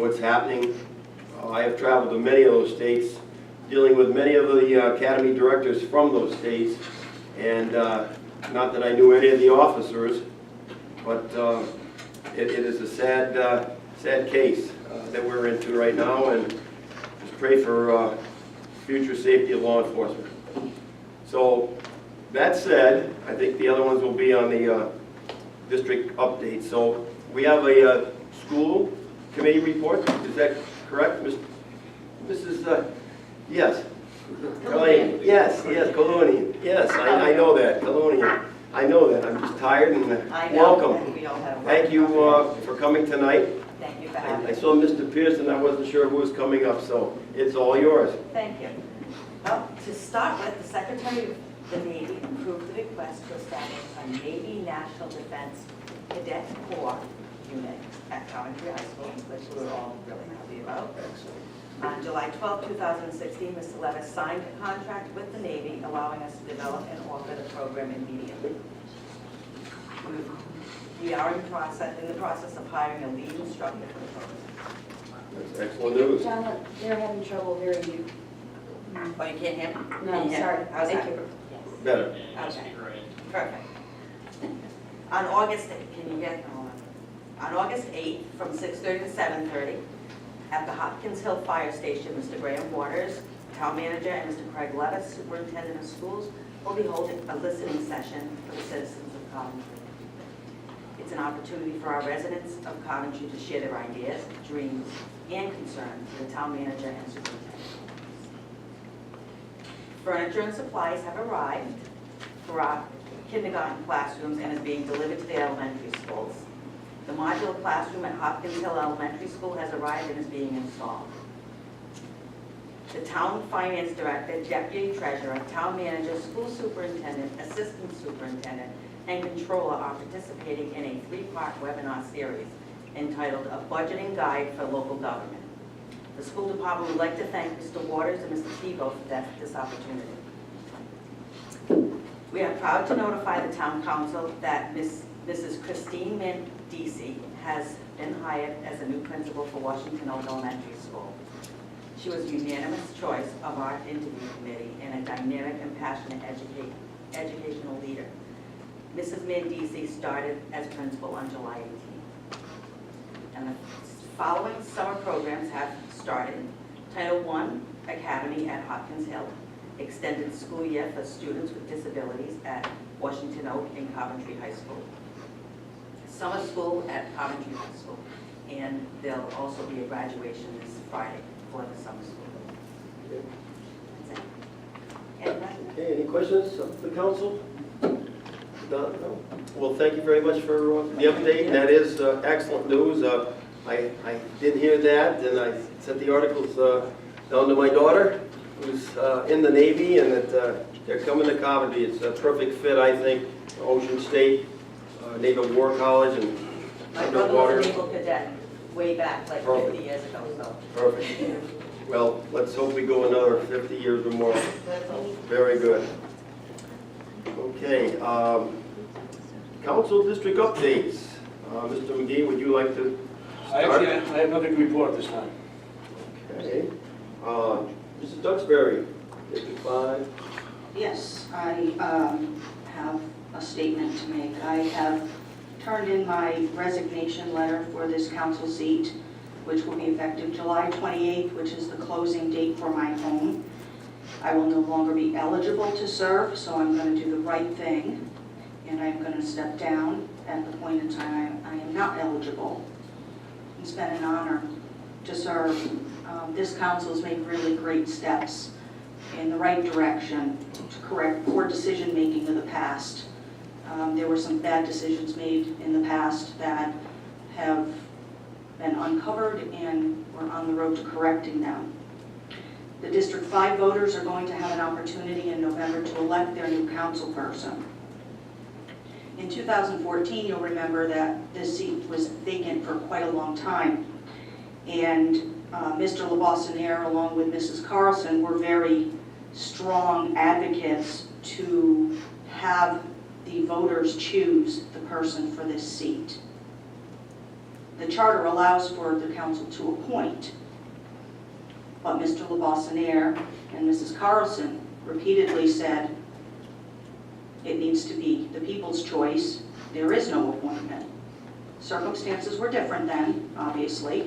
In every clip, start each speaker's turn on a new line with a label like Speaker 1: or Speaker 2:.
Speaker 1: what's happening. I have traveled to many of those states, dealing with many of the academy directors from those states, and not that I knew any of the officers, but it is a sad case that we're into right now, and just pray for future safety of law enforcement. So, that said, I think the other ones will be on the district update. So, we have a school committee report. Is that correct, Mrs. Yes. Colleen. Yes, Colonian. Yes, I know that, Colonian. I know that. I'm just tired and welcome. Thank you for coming tonight.
Speaker 2: Thank you for having me.
Speaker 1: I saw Mr. Pearson. I wasn't sure who was coming up, so it's all yours.
Speaker 2: Thank you. Well, to start with, the Secretary of the Navy approved the request to establish a Navy National Defense Cadet Corps unit at Coventry High School, which we're all really happy about. On July 12, 2016, Mr. Levis signed a contract with the Navy allowing us to develop and offer the program immediately. We are in the process of hiring a lead instructor for the program.
Speaker 1: That's excellent news.
Speaker 3: John, they're having trouble hearing you.
Speaker 2: Oh, you can't hear me?
Speaker 3: No, sorry.
Speaker 2: How's
Speaker 3: Thank
Speaker 2: that?
Speaker 3: you.
Speaker 1: Better.
Speaker 2: Okay, perfect. On August 8th, on August 8th, from 6:30 to 7:30, at the Hopkins Hill Fire Station, Mr. Graham Waters, Town Manager, and Mr. Craig Levis, Superintendent of Schools, will be holding a listening session for the citizens of Coventry. It's an opportunity for our residents of Coventry to share their ideas, dreams, and concerns with the Town Manager and Superintendent. Furniture and supplies have arrived for our kindergarten classrooms and is being delivered to the elementary schools. The modular classroom at Hopkins Hill Elementary School has arrived and is being installed. The Town Finance Director, Deputy Treasurer, Town Manager, School Superintendent, Assistant Superintendent, and Controller are participating in a three-part webinar series entitled A Budgeting Guide for Local Government. The school department would like to thank Mr. Waters and Mr. Tebow for this opportunity. We are proud to notify the Town Council that Mrs. Christine Mendici has been hired as a new principal for Washington Oak Elementary School. She was a unanimous choice of our interview committee and a dynamic and passionate educational leader. Mrs. Mendici started as principal on July 18th. And the following summer programs have started. Title I Academy at Hopkins Hill, extended school year for students with disabilities at Washington Oak and Coventry High School. Summer school at Coventry High School, and there'll also be a graduation this Friday for the summer school. That's it.
Speaker 1: Okay, any questions of the council? No? Well, thank you very much for the update. That is excellent news. I did hear that, and I sent the articles down to my daughter, who's in the Navy, and that they're coming to Coventry. It's a perfect fit, I think. Ocean State, Naval War College, and
Speaker 2: My brother was a naval cadet way back, like 50 years ago, so.
Speaker 1: Perfect. Well, let's hope we go another 50 years or more. Very good. Okay, council district updates. Mr. McGee, would you like to start?
Speaker 4: I have nothing to report this time.
Speaker 1: Okay. Mrs. Duxbury, District 5.
Speaker 3: Yes, I have a statement to make. I have turned in my resignation letter for this council seat, which will be effective July 28th, which is the closing date for my home. I will no longer be eligible to serve, so I'm going to do the right thing, and I'm going to step down at the point in time I am not eligible. It's been an honor to serve. This council has made really great steps in the right direction to correct poor decision-making of the past. There were some bad decisions made in the past that have been uncovered, and we're on the road to correcting them. The District 5 voters are going to have an opportunity in November to elect their new council person. In 2014, you'll remember that this seat was vacant for quite a long time, and Mr. LeBossoniere, along with Mrs. Carlson, were very strong advocates to have the voters choose the person for this seat. the charter allows for the council to appoint. But Mr. LeBossonier and Mrs. Carlson repeatedly said it needs to be the people's choice. There is no appointment. Circumstances were different then, obviously.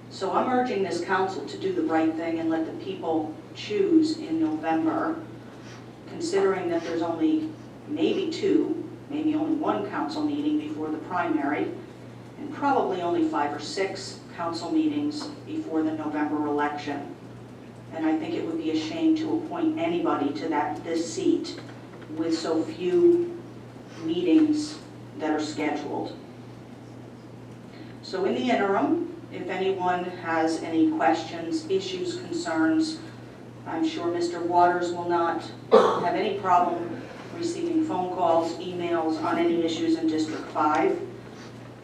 Speaker 3: So I'm urging this council to do the right thing and let the people choose in November, considering that there's only maybe two, maybe only one council meeting before the primary, and probably only 5 or 6 council meetings before the November election. And I think it would be a shame to appoint anybody to this seat with so few meetings that are scheduled. So in the interim, if anyone has any questions, issues, concerns, I'm sure Mr. Waters will not have any problem receiving phone calls, emails on any issues in District 5.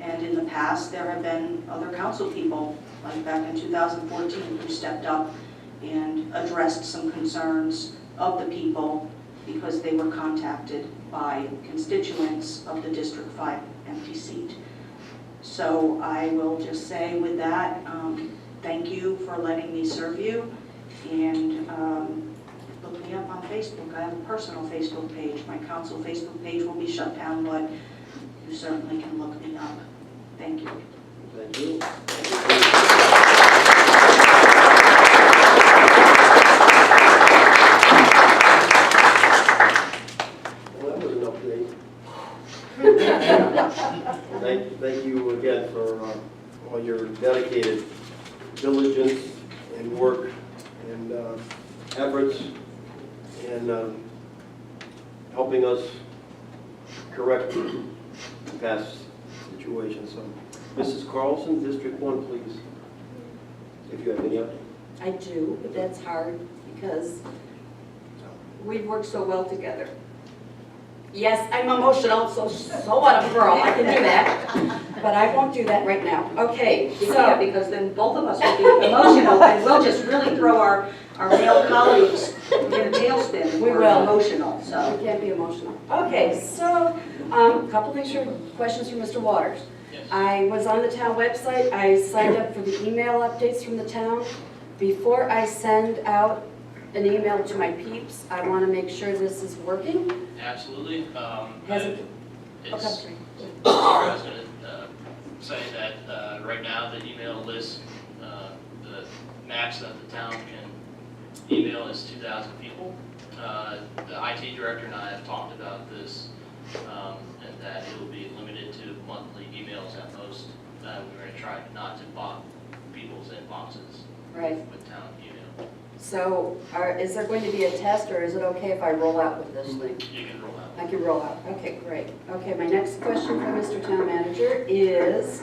Speaker 3: And in the past, there have been other council people, like back in 2014, who stepped up and addressed some concerns of the people because they were contacted by constituents of the District 5 empty seat. So I will just say with that, thank you for letting me serve you, and look me up on Facebook. I have a personal Facebook page. My council Facebook page will be shut down, but you certainly can look me up. Thank you.
Speaker 1: Thank you. Well, that was an update. Thank you again for all your dedicated diligence and work and efforts in helping us correct past situations. So, Mrs. Carlson, District 1, please, if you have any update.
Speaker 5: I do, but that's hard because we've worked so well together. Yes, I'm emotional, so what, I'm a girl, I can do that, but I won't do that right now. Okay,
Speaker 3: Yeah,
Speaker 5: so,
Speaker 3: because then both of us will be emotional, and we'll just really throw our male colleagues in a tailspin.
Speaker 5: We
Speaker 3: We're
Speaker 5: will.
Speaker 3: emotional,
Speaker 5: we
Speaker 3: so.
Speaker 5: can't be emotional. Okay, so, a couple things questions from Mr. Waters.
Speaker 6: Yes.
Speaker 5: I was on the town website, I signed up for the email updates from the town. Before I send out an email to my peeps, I want to make sure this is working.
Speaker 6: Absolutely.
Speaker 5: Has it?
Speaker 6: It's,
Speaker 5: Okay.
Speaker 6: I was going to say that right now the email list, the max that the town can email is 2,000 people. The IT director and I have talked about this, and that it will be limited to monthly emails at most. We're going to try not to block people's inboxes
Speaker 5: Right.
Speaker 6: with town email.
Speaker 5: So, is there going to be a test, or is it okay if I roll out with this thing?
Speaker 6: You can roll out.
Speaker 5: I can roll out. Okay, great. Okay, my next question for Mr. Town Manager is,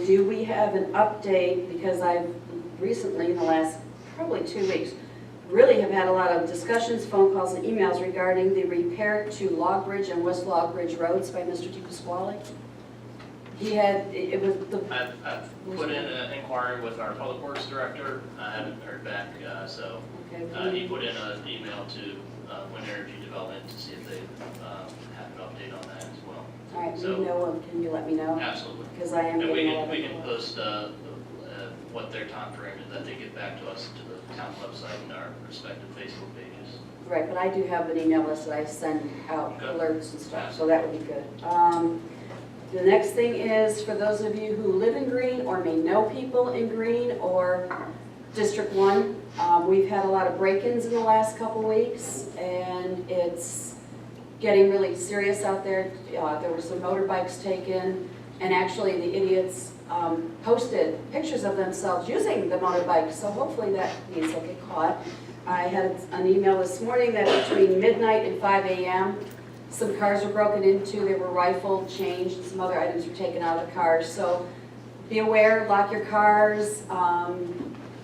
Speaker 5: do we have an update? Because I've recently, in the last probably 2 weeks, really have had a lot of discussions, phone calls, and emails regarding the repair to Log Bridge and West Log Bridge roads by Mr. DePasquale. He had, it was the...
Speaker 6: I've put in an inquiry with our public works director. I haven't heard back, so
Speaker 5: Okay.
Speaker 6: he put in an email to Wind Energy Development to see if they have an update on that as well.
Speaker 5: All right,
Speaker 6: So-
Speaker 5: you know, can you let me know?
Speaker 6: Absolutely.
Speaker 5: Because I am
Speaker 6: And
Speaker 5: getting a lot of...
Speaker 6: we can post what their time frame is that they get back to us to the town website and our respective Facebook pages.
Speaker 5: Right, but I do have an email list that I send out
Speaker 6: Okay.
Speaker 5: alerts and stuff, so that would be good. The next thing is, for those of you who live in Green or may know people in Green or District 1, we've had a lot of break-ins in the last couple weeks, and it's getting really serious out there. There were some motorbikes taken, and actually the idiots posted pictures of themselves using the motorbike, so hopefully that means they'll get caught. I had an email this morning that between midnight and 5 a.m., some cars were broken into, they were rifled, changed, and some other items were taken out of the cars. So be aware, lock your cars,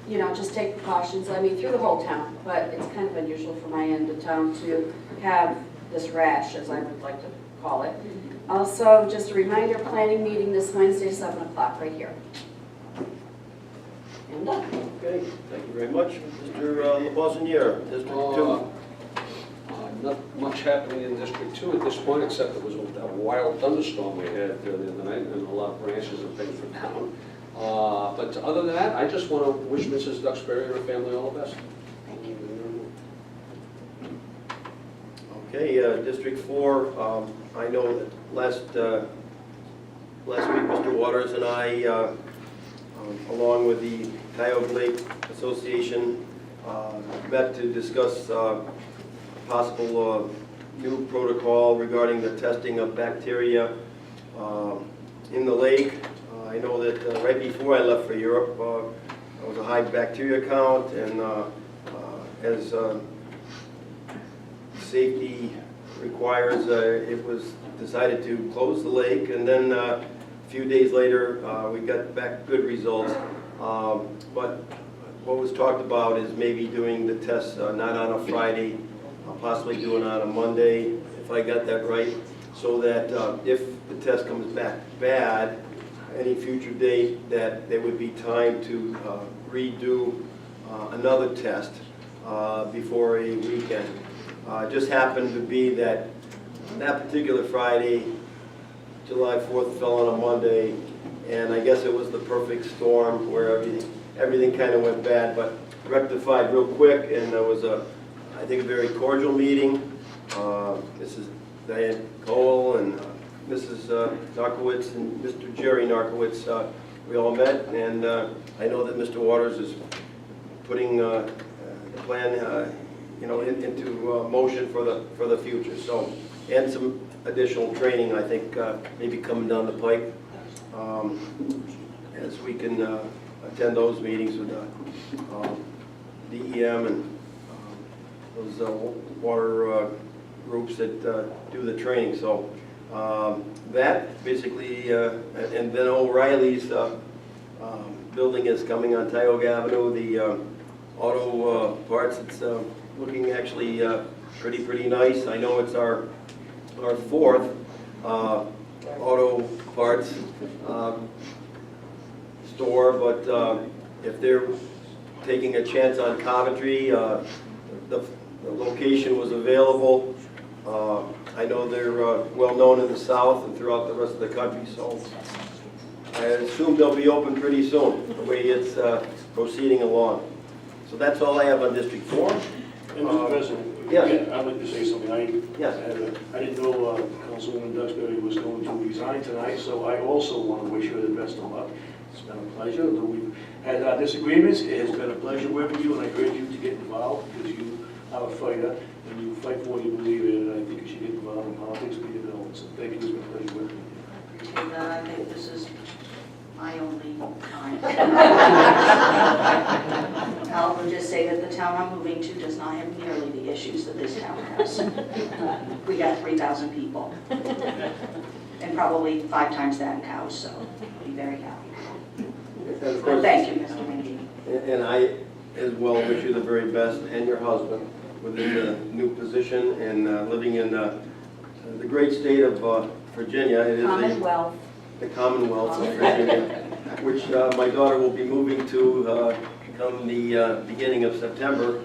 Speaker 5: you know, just take precautions. I mean, through the whole town, but it's kind of unusual for my end of town to have this rash, as I would like to call it. Also, just a reminder, planning meeting this Wednesday, 7 o'clock, right here. I'm done.
Speaker 1: Okay, thank you very much. Mr. LeBossonier, District 2.
Speaker 7: Not much happening in District 2 at this point, except it was that wild thunderstorm we had the other night, and a lot of branches and things were down. But other than that, I just want to wish Mrs. Duxbury and her family all the best.
Speaker 3: Thank you.
Speaker 1: Okay, District 4, I know that last week, Mr. Waters and I, along with the Tioga Lake Association, met to discuss possible new protocol regarding the testing of bacteria in the lake. I know that right before I left for Europe, there was a high bacteria count, and as safety requires, it was decided to close the lake, and then a few days later, we got back good results. But what was talked about is maybe doing the tests not on a Friday, possibly doing it on a Monday, if I got that right, so that if the test comes back bad, any future date, that there would be time to redo another test before a weekend. It just happened to be that that particular Friday, July 4th, fell on a Monday, and I guess it was the perfect storm where everything kind of went bad, but rectified real quick, and there was I think a very cordial meeting. Mrs. Diane Cole and Mrs. Narkowitz and Mr. Jerry Narkowitz, we all met, and I know that Mr. Waters is putting the plan into motion for the future. So, and some additional training, I think, maybe coming down the pike, as we can attend those meetings with DEM and those water groups that do the training. So that basically, and then O'Reilly's building is coming on Tioga Avenue. The auto parts, it's looking actually pretty nice. I know it's our fourth auto parts store, but if they're taking a chance on Coventry, the location was available. I know they're well known in the South and throughout the rest of the country, so I assume they'll be open pretty soon, the way it's proceeding along. So that's all I have on District 4.
Speaker 4: And Mr. President,
Speaker 1: yes.
Speaker 4: yeah, I'd like to say something.
Speaker 1: Yes.
Speaker 4: I didn't know Councilwoman Duxbury was going to resign tonight, so I also want to wish her the best of luck. It's been a pleasure. Though we've had our disagreements, it has been a pleasure working with you, and I urge you to get involved because you are a fighter and you fight for what you believe in, and I think you should get involved in politics and be developed. So thank you. It's been a pleasure working with you.
Speaker 3: And I think this is my only time. I'll just say that the town I'm moving to does not have nearly the issues that this town has. We got 3,000 people, and probably 5 times that in cows, so I'll be very happy.
Speaker 1: And of
Speaker 3: But
Speaker 1: course,
Speaker 3: thank you, Mr. Mendy.
Speaker 1: and I as well wish you the very best, and your husband, within the new position and living in the great state of Virginia. It is
Speaker 5: Commonwealth.
Speaker 1: the Commonwealth of Virginia, which my daughter will be moving to come the beginning of September, a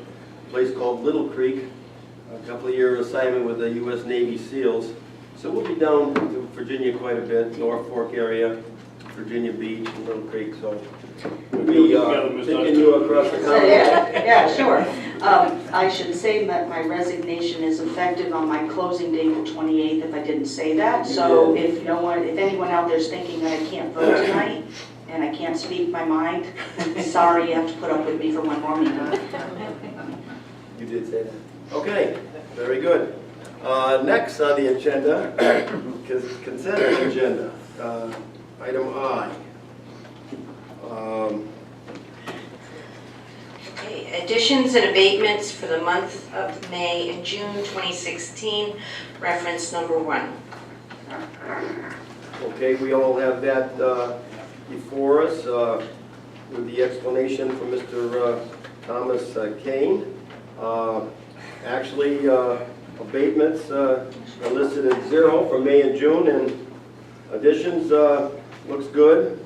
Speaker 1: place called Little Creek, a couple of year assignment with the U.S. Navy SEALs. So we'll be down to Virginia quite a bit, Norfolk area, Virginia Beach, and Little Creek. So we'll be taking you across the Commonwealth.
Speaker 3: Yeah, sure. I should say that my resignation is effective on my closing date, the 28th, if I didn't say that. So if anyone out there's thinking that I can't vote tonight and I can't speak my mind, sorry, you have to put up with me for one more meeting.
Speaker 1: You did say that. Okay, very good. Next on the agenda, consent agenda, item I.
Speaker 8: Okay, additions and abatements for the month of May and June 2016, reference number 1.
Speaker 1: Okay, we all have that before us with the explanation from Mr. Thomas Kane. Actually, abatements are listed at 0 for May and June, and additions looks good,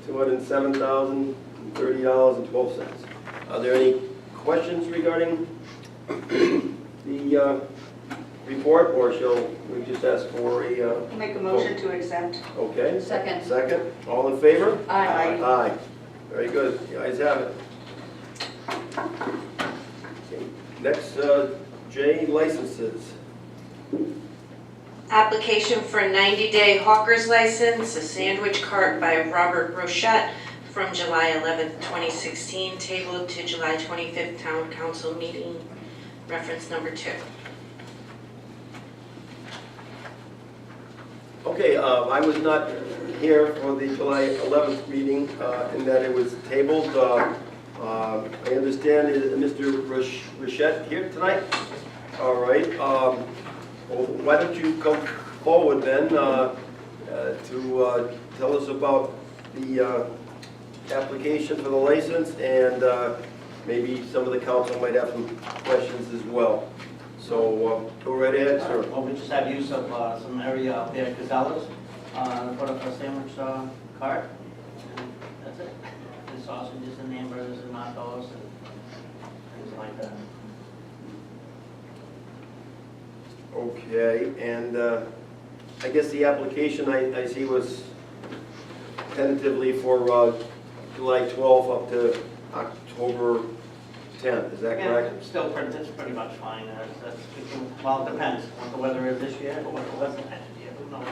Speaker 1: $207,030.12. Are there any questions regarding the report, or shall we just ask for a,
Speaker 3: I'll make a motion to accept.
Speaker 1: okay?
Speaker 5: Second.
Speaker 1: Second, all in favor?
Speaker 5: Aye.
Speaker 1: Aye. Very good, the ayes have it. Okay, next, J, licenses.
Speaker 8: Application for a 90-day hawker's license, a sandwich cart by Robert Rochette from July 11th, 2016, tabled to July 25th Town Council meeting, reference number 2.
Speaker 1: Okay, I was not here for the July 11th meeting, in that it was tabled. I understand, is Mr. Rochette here tonight? All right, well, why don't you come forward then, to tell us about the application for the license, and maybe some of the council might have some questions as well. So, go right ahead, sir.
Speaker 9: Well, we just have use of some area out there at Casellas, put up a sandwich cart, and that's it. And sausages and hamburgers and hot dogs and things like that.
Speaker 1: Okay, and I guess the application I see was tentatively for July 12th up to October 10th, is that correct?
Speaker 9: Yeah, still it's pretty much fine. Well, it depends what the weather is this year, but what the weather next year, who knows?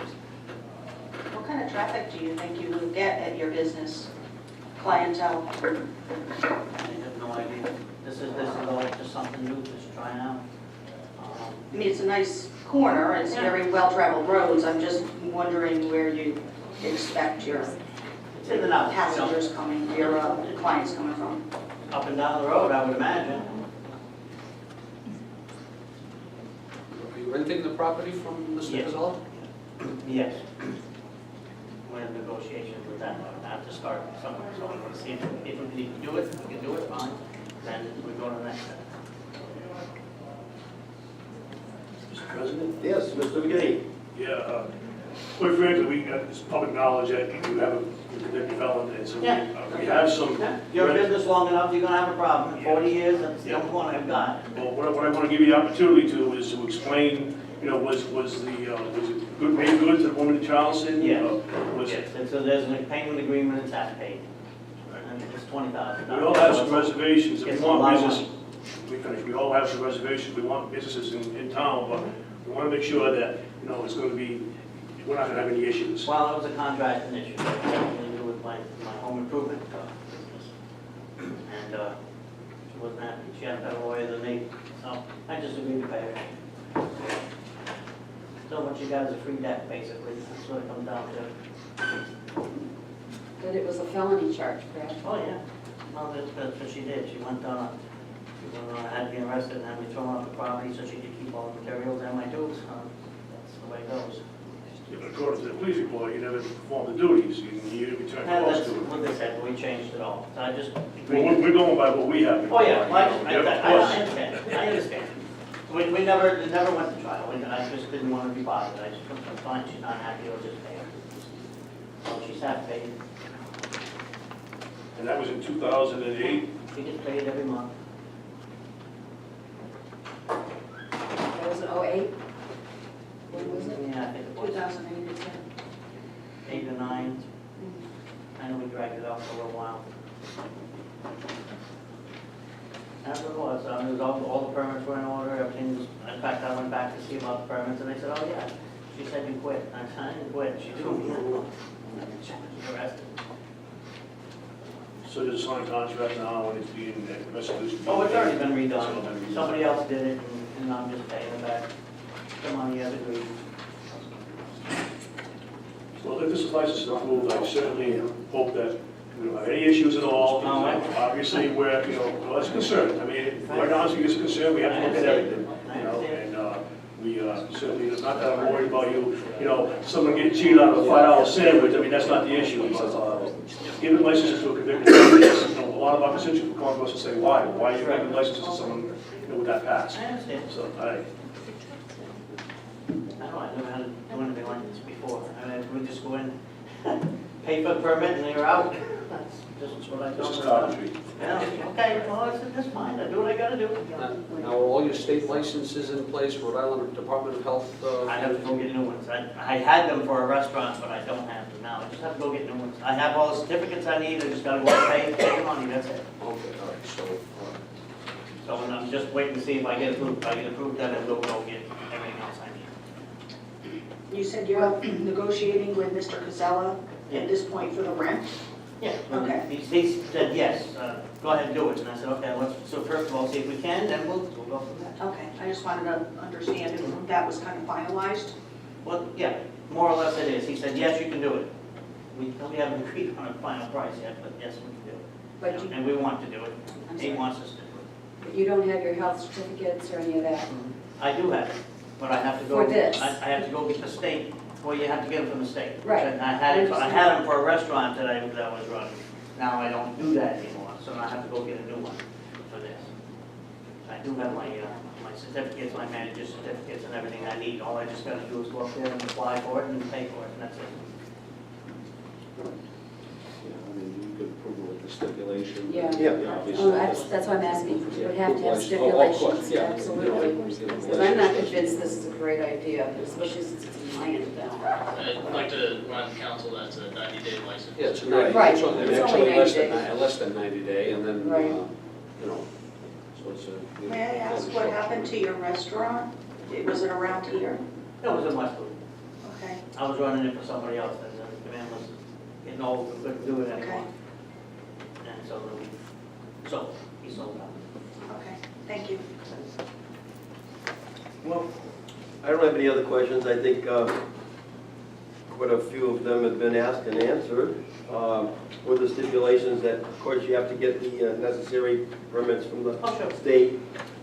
Speaker 3: What kind of traffic do you think you will get at your business clientele?
Speaker 9: I have no idea. This is like just something new, just trying out.
Speaker 3: I mean, it's a nice corner, it's very well-traveled roads, I'm just wondering where you expect your
Speaker 9: It's in and out, you know,
Speaker 3: passengers coming, your clients coming from.
Speaker 9: up and down the road, I would imagine.
Speaker 7: Are you renting the property from Mr.
Speaker 9: Yes.
Speaker 7: Gazella?
Speaker 9: Yes. We're in negotiations with that. I have to start somewhere, so I'm gonna see if we can do it, we can do it, fine. Then we go to the next step.
Speaker 4: Mr. President?
Speaker 1: Yes, Mr. McGinney.
Speaker 4: Yeah, quite frankly, it's public knowledge that you have a convicted felon, and so
Speaker 9: Yeah.
Speaker 4: we have some.
Speaker 9: You're in business long enough, you're gonna have a problem. In 40 years, that's the only one I've got.
Speaker 4: Well, what I want to give you the opportunity to is to explain, you know, was it good, made good to the woman in Charleston?
Speaker 9: Yes.
Speaker 4: Was
Speaker 9: Yes, and so there's a payment agreement, it's half paid. And it's $20,000.
Speaker 4: We all have some reservations, if
Speaker 9: It's
Speaker 4: we
Speaker 9: a lot
Speaker 4: want
Speaker 9: of
Speaker 4: business, we all have some reservations, we want businesses in town, but we want to make sure that, you know, it's going to be, we're not going to have any issues.
Speaker 9: Well, it was a contract issue, it had nothing to do with my home improvement business. And she wasn't happy, she had a better lawyer than me, so I just agreed to pay her. So what you got is a free debt, basically, that's what it comes down to.
Speaker 5: That it was a felony charge, correct?
Speaker 9: Oh, yeah, well, that's what she did, she went had me arrested and had me thrown off the property so she could keep all the materials and my tools, that's the way it goes.
Speaker 4: Yeah, but according to the police report, you never performed the duties, you returned
Speaker 9: And
Speaker 4: calls
Speaker 9: that's
Speaker 4: to it.
Speaker 9: what they said, we changed it all, so I just
Speaker 4: Well,
Speaker 9: agreed.
Speaker 4: we're going by what we have.
Speaker 9: Oh, yeah, well,
Speaker 4: Yeah, of
Speaker 9: I
Speaker 4: course.
Speaker 9: understand, I understand. We never went to trial, I just didn't want to be bothered, I just, I'm fine, she's not happy, I'll just pay her. So she's half paid,
Speaker 4: And that was in 2008.
Speaker 9: she gets paid every month.
Speaker 5: That was an 08? When was it?
Speaker 9: Yeah, I think it was
Speaker 3: 2008, is it?
Speaker 9: 8 or 9, I know we dragged it out for a little while. That's what it was, it was all the permits were in order, everything was, in fact, I went back to see about the permits, and they said, oh, yeah, she said you quit. I said, I didn't quit, she told me. She was arrested.
Speaker 4: So there's a signed contract now, and it's being, the resolution.
Speaker 9: Oh, it's already been
Speaker 4: It's all
Speaker 9: redone.
Speaker 4: been redone.
Speaker 9: Somebody else did it, and I'm just paying it back. The money has agreed.
Speaker 4: Well, if this license is approved, I certainly hope that we don't have any issues at all.
Speaker 9: No, I-
Speaker 4: Obviously, we're, you know, well, it's a concern. I mean, right now, it's a concern, we have to look at everything,
Speaker 9: I
Speaker 4: you know,
Speaker 9: understand.
Speaker 4: and we certainly, it's not that I'm worried about you know, someone getting cheated out of a $5 sandwich, I mean, that's not the issue. But, giving licenses to a convicted felon, you know, a lot of our constituents will come to us and say, why? Why are you giving licenses to someone, you know, with that past?
Speaker 9: I understand.
Speaker 4: So,
Speaker 9: I never had to do anything like this before. I mean, we just go in, pay for the permit, and they're out. That's This is what I
Speaker 4: This is
Speaker 9: told them.
Speaker 4: Coventry.
Speaker 9: Yeah, okay, well, that's fine, I do what I gotta do.
Speaker 7: Now, are all your state licenses in place, Rhode Island Department of Health?
Speaker 9: I have to go get new ones. I had them for a restaurant, but I don't have them now. I just have to go get new ones. I have all the certificates I need, I just gotta go and pay the money, that's it.
Speaker 7: Okay, all right, so,
Speaker 9: So I'm just waiting to see if I get approved. If I get approved, then I'll go get everything else I need.
Speaker 3: You said you're negotiating with Mr. Casella
Speaker 9: Yeah.
Speaker 3: at this point for the rent?
Speaker 9: Yeah,
Speaker 3: Okay.
Speaker 9: he said, yes, go ahead and do it. And I said, okay, so first of all, see if we can, then we'll go from there.
Speaker 3: Okay, I just wanted to understand if that was kind of finalized.
Speaker 9: Well, yeah, more or less it is. He said, yes, you can do it. We haven't agreed on a final price yet, but yes, we can do it.
Speaker 5: But you,
Speaker 9: And we want to do it.
Speaker 5: I'm
Speaker 9: He
Speaker 5: sorry.
Speaker 9: wants us to do it.
Speaker 5: but you don't have your health certificates or any of that?
Speaker 9: I do have it, but I have to go.
Speaker 5: For this?
Speaker 9: I have to go get the state, well, you have to get them from the state.
Speaker 5: Right.
Speaker 9: And I had them for a restaurant that I was running. Now I don't do that anymore, so I have to go get a new one for this. I do have my certificates, my manager's certificates and everything I need. All I just gotta do is go up there and apply for it and pay for it, and that's it.
Speaker 7: yeah, I mean, you could approve it with the stipulation.
Speaker 5: Yeah.
Speaker 1: Yeah.
Speaker 7: Obviously.
Speaker 5: Oh, that's why I'm asking, you would have to have
Speaker 7: Oh, of course,
Speaker 5: stipulations,
Speaker 7: yeah.
Speaker 5: absolutely. Because I'm not convinced this is a great idea, especially since it's in my end town.
Speaker 6: I'd like to remind the council that's a 90-day license.
Speaker 7: Yeah, it's a 90,
Speaker 5: Right.
Speaker 7: it's only
Speaker 5: It's only
Speaker 7: actually
Speaker 5: 90
Speaker 7: less than 90 day, and then,
Speaker 5: Right.
Speaker 7: you know, so it's a.
Speaker 3: May I ask what happened to your restaurant? Was it around here?
Speaker 9: It was in Westwood.
Speaker 3: Okay,
Speaker 9: I was running it for somebody else, and the man was getting old, and couldn't do it anymore. And so he sold out.
Speaker 3: okay, thank you.
Speaker 1: Well, I don't have any other questions. I think quite a few of them have been asked and answered, with the stipulations that, of course, you have to get the necessary permits from the
Speaker 9: Oh, sure.
Speaker 1: state,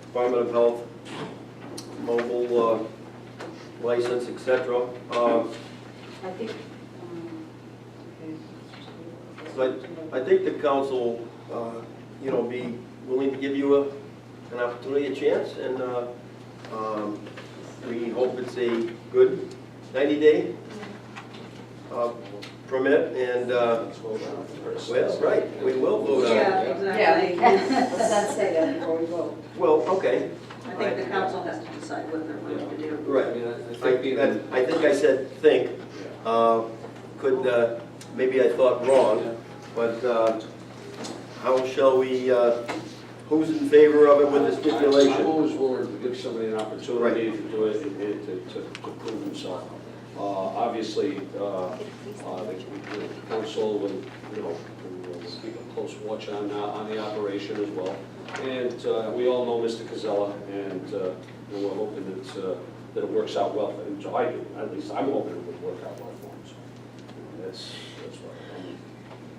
Speaker 1: Department of Health, mobile license, etc.
Speaker 5: I think,
Speaker 1: So I think the council, be willing to give you an opportunity, a chance, and we hope it's a good 90-day permit, and, well, right, we will vote on it.
Speaker 5: yeah, let's not say that before we vote.
Speaker 1: Well, okay,
Speaker 3: I think the council has to decide what they're willing to do.
Speaker 1: right.
Speaker 7: I mean, I think even.
Speaker 1: I think I said think, maybe I thought wrong, but how shall we, who's in favor of it with the
Speaker 7: I'm
Speaker 1: stipulation?
Speaker 7: always willing to give somebody an opportunity to do it and to prove himself. Obviously, the council will, will keep a close watch on the operation as well. And we all know Mr. Casella, and we're hoping that it works out well for him. So at least I'm hoping it would work out well for him. So that's what I mean.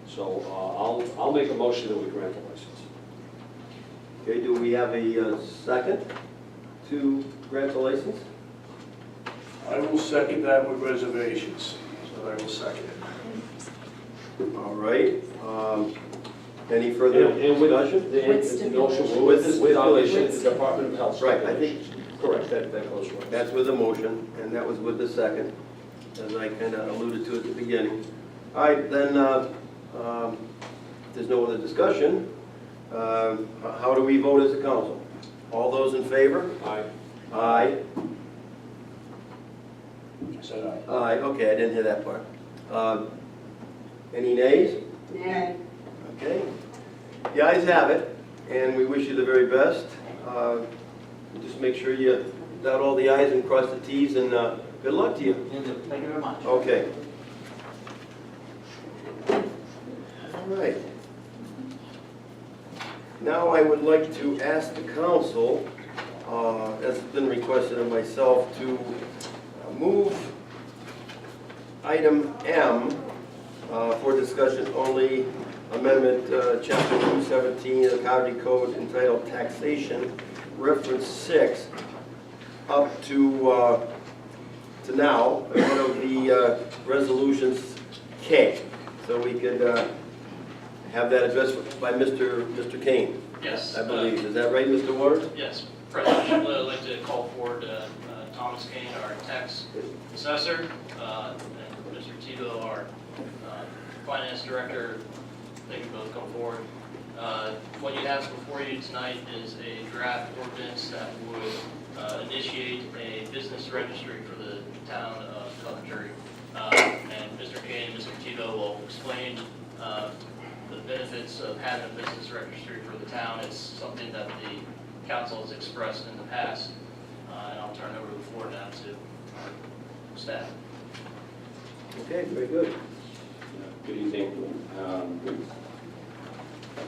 Speaker 7: So I'll make a motion that we grant the license.
Speaker 1: Okay, do we have a second to grant the license?
Speaker 4: I will second that with reservations, so I will second it.
Speaker 1: All right, any further
Speaker 7: And with
Speaker 1: discussion?
Speaker 5: With stipulation.
Speaker 1: With the
Speaker 7: With
Speaker 1: stipulation.
Speaker 7: the Department of Health.
Speaker 1: Right, I think
Speaker 7: Correct, that goes right.
Speaker 1: that's with the motion, and that was with the second, as I kind of alluded to at the beginning. All right, then, if there's no other discussion, how do we vote as a council? All those in favor?
Speaker 7: Aye.
Speaker 1: Aye.
Speaker 4: I said aye.
Speaker 1: Aye, okay, I didn't hear that part. Any nays?
Speaker 5: Yeah.
Speaker 1: Okay. The ayes have it, and we wish you the very best. Just make sure you dot all the i's and cross the t's, and good luck to you.
Speaker 9: Thank you very much.
Speaker 1: Okay. All right. Now I would like to ask the council, as has been requested of myself, to move item M for discussion only, amendment chapter 217 of the Coventry Code entitled Taxation, reference 6, up to now, ahead of the resolutions K. So we could have that addressed by Mr. Kane,
Speaker 6: Yes.
Speaker 1: I believe. Is that right, Mr. Ward?
Speaker 6: Yes, President, I'd like to call forward Thomas Kane, our tax assessor, and Mr. Tito, our finance director. They can both before. What you have before you tonight is a draft ordinance that would initiate a business registry for the town of Coventry. And Mr. Kane and Mr. Tebow will explain the benefits of having a business registry for the town. It's something that the council has expressed in the past. And I'll turn over the floor now to staff.
Speaker 1: Okay, very good.
Speaker 10: Good evening.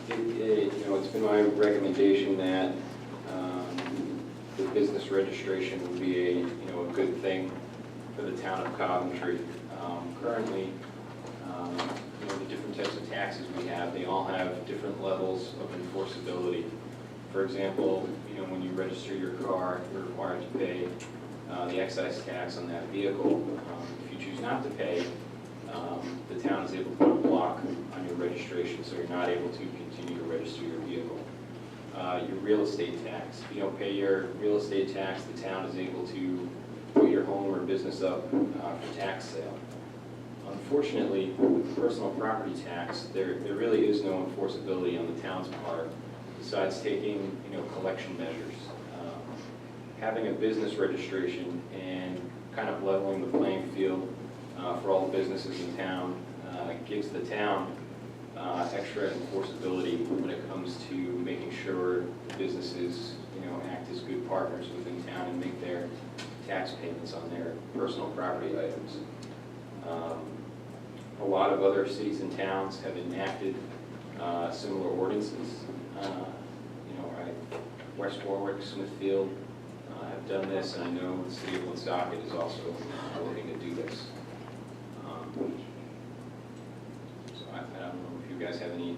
Speaker 10: It's been my recommendation that the business registration would be a good thing for the town of Coventry. Currently, the different types of taxes we have, they all have different levels of enforceability. For example, when you register your car, you're required to pay the excise tax on that vehicle. If you choose not to pay, the town is able to put a block on your registration, so you're not able to continue to register your vehicle. Your real estate tax. If you don't pay your real estate tax, the town is able to put your home or business up for tax sale. Unfortunately, with personal property tax, there really is no enforceability on the town's part, besides taking collection measures. Having a business registration and kind of leveling the playing field for all the businesses in town gives the town extra enforceability when it comes to making sure the businesses act as good partners within town and make their tax payments on their personal property items. A lot of other cities and towns have enacted similar ordinances. West Warwick, Smithfield have done this, and I know the city of Woonsocket is also looking to do this. So I don't know if you guys have any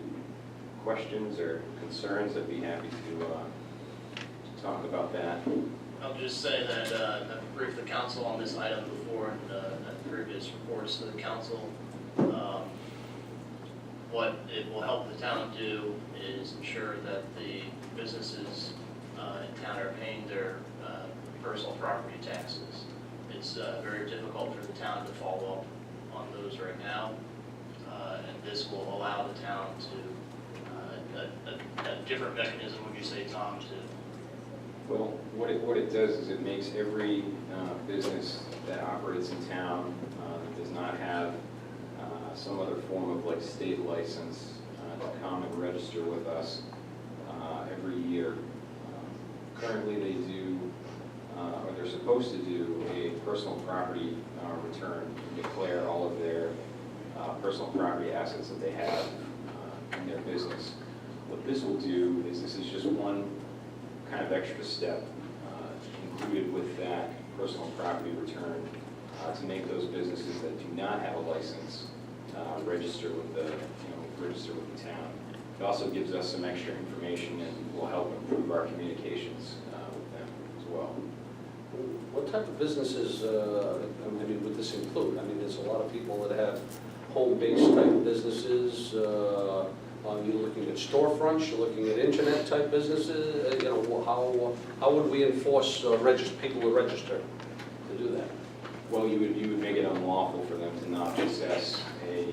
Speaker 10: questions or concerns. I'd be happy to talk about that.
Speaker 6: I'll just say that I've briefed the council on this item before in previous reports to the council. What it will help the town do is ensure that the businesses in town are paying their personal property taxes. It's very difficult for the town to follow up on those right now, and this will allow the town to a different mechanism. Would you say, Tom?
Speaker 10: Well, what it does is it makes every business that operates in town that does not have some other form of state license to come and register with us every year. Currently they do, or they're supposed to do, a personal property return and declare all of their personal property assets that they have in their business. What this will do is this is just one kind of extra step included with that personal property return to make those businesses that do not have a license register with the town. It also gives us some extra information and will help improve our communications with them as well.
Speaker 7: What type of businesses, would this include? There's a lot of people that have home-based type businesses. Are you looking at storefronts? You're looking at internet type businesses? How would we enforce people to register to do that?
Speaker 10: Well, you would make it unlawful for them to not possess a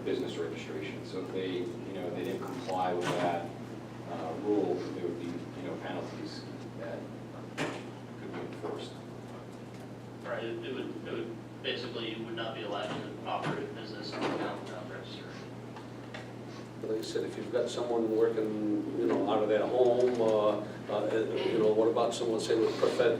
Speaker 10: business registration. So if they didn't comply with that rule, there would be penalties that could be enforced.
Speaker 6: Right. It would basically, you would not be allowed to operate a business on the town without registering.
Speaker 7: Like I said, if you've got someone working, out of their home, what about someone, say,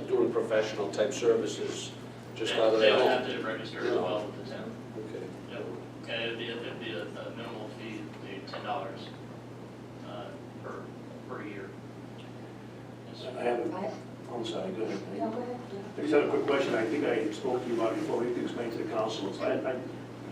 Speaker 7: doing professional type services just out of
Speaker 6: They
Speaker 7: their
Speaker 6: would
Speaker 7: home?
Speaker 6: have to register as well with the town.
Speaker 7: Okay.
Speaker 6: Yep. And it'd be a minimal fee, maybe $10 per year. Yes,
Speaker 4: I
Speaker 6: sir.
Speaker 4: have a, I'm sorry, go ahead.
Speaker 5: No, go ahead.
Speaker 4: I just had a quick question. I think I spoke to you about it before. You can explain to the council. I'm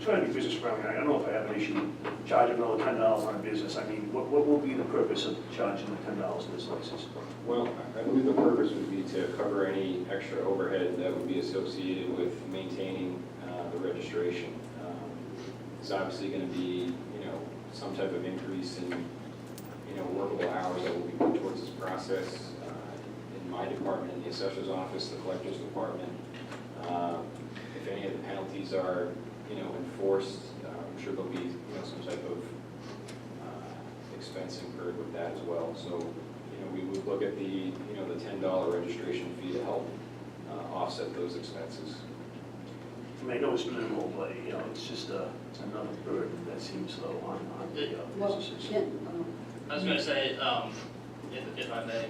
Speaker 4: trying to be business friendly. I don't know if I have an issue charging another $10 on a business. What will be the purpose of charging the $10 for this license?
Speaker 10: Well, I believe the purpose would be to cover any extra overhead that would be associated with maintaining the registration. It's obviously going to be, some type of increase in, workable hours that will be put towards this process. In my department, in the assessor's office, the collector's department, if any of the penalties are, enforced, I'm sure there'll be, some type of with that as well. So, we would look at the, the $10 registration fee to help offset those expenses.
Speaker 4: I mean, I know it's minimal, but, it's just another burden that seems low on the
Speaker 5: Well,
Speaker 4: businesses.
Speaker 6: I was going to say, if I may,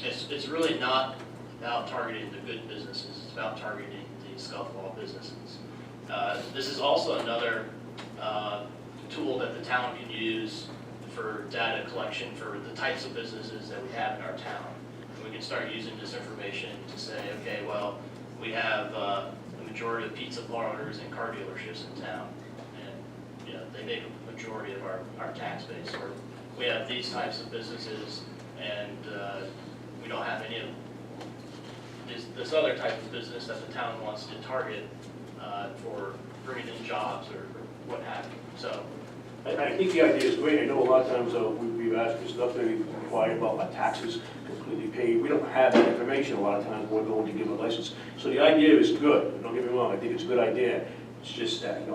Speaker 6: it's really not about targeting the good businesses, it's about targeting the scuffball businesses. This is also another tool that the town can use for data collection for the types of businesses that we have in our town. And we can start using this information to say, okay, well, we have the majority of pizza parlors and car dealerships in town, and they make a majority of our tax base. Or we have these types of businesses, and we don't have any of this other type of business that the town wants to target for bringing in jobs or what have you. So.
Speaker 4: I think the idea is great. I know a lot of times we've asked for stuff that we require about our taxes completely paid. We don't have that information a lot of times when we're going to give a license. So the idea is good. Don't get me wrong. I think it's a good idea. It's just that, I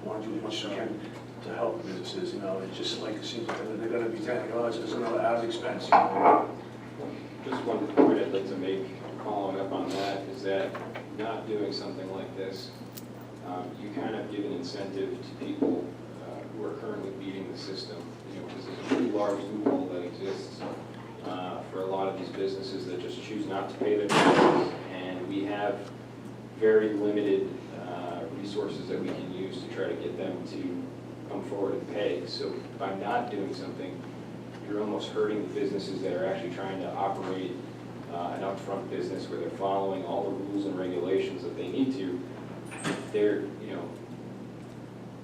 Speaker 4: want to do as much as I can to help businesses, It's just like it seems like they're going to be telling, it's just another added expense.
Speaker 10: Just one point I'd like to make, following up on that, is that not doing something like this, you kind of give an incentive to people who are currently beating the system, because there's a pretty large loophole that exists for a lot of these businesses that just choose not to pay their taxes, and we have very limited resources that we can use to try to get them to come forward and pay. So by not doing something, you're almost hurting the businesses that are actually trying to operate an upfront business where they're following all the rules and regulations that they need to. They're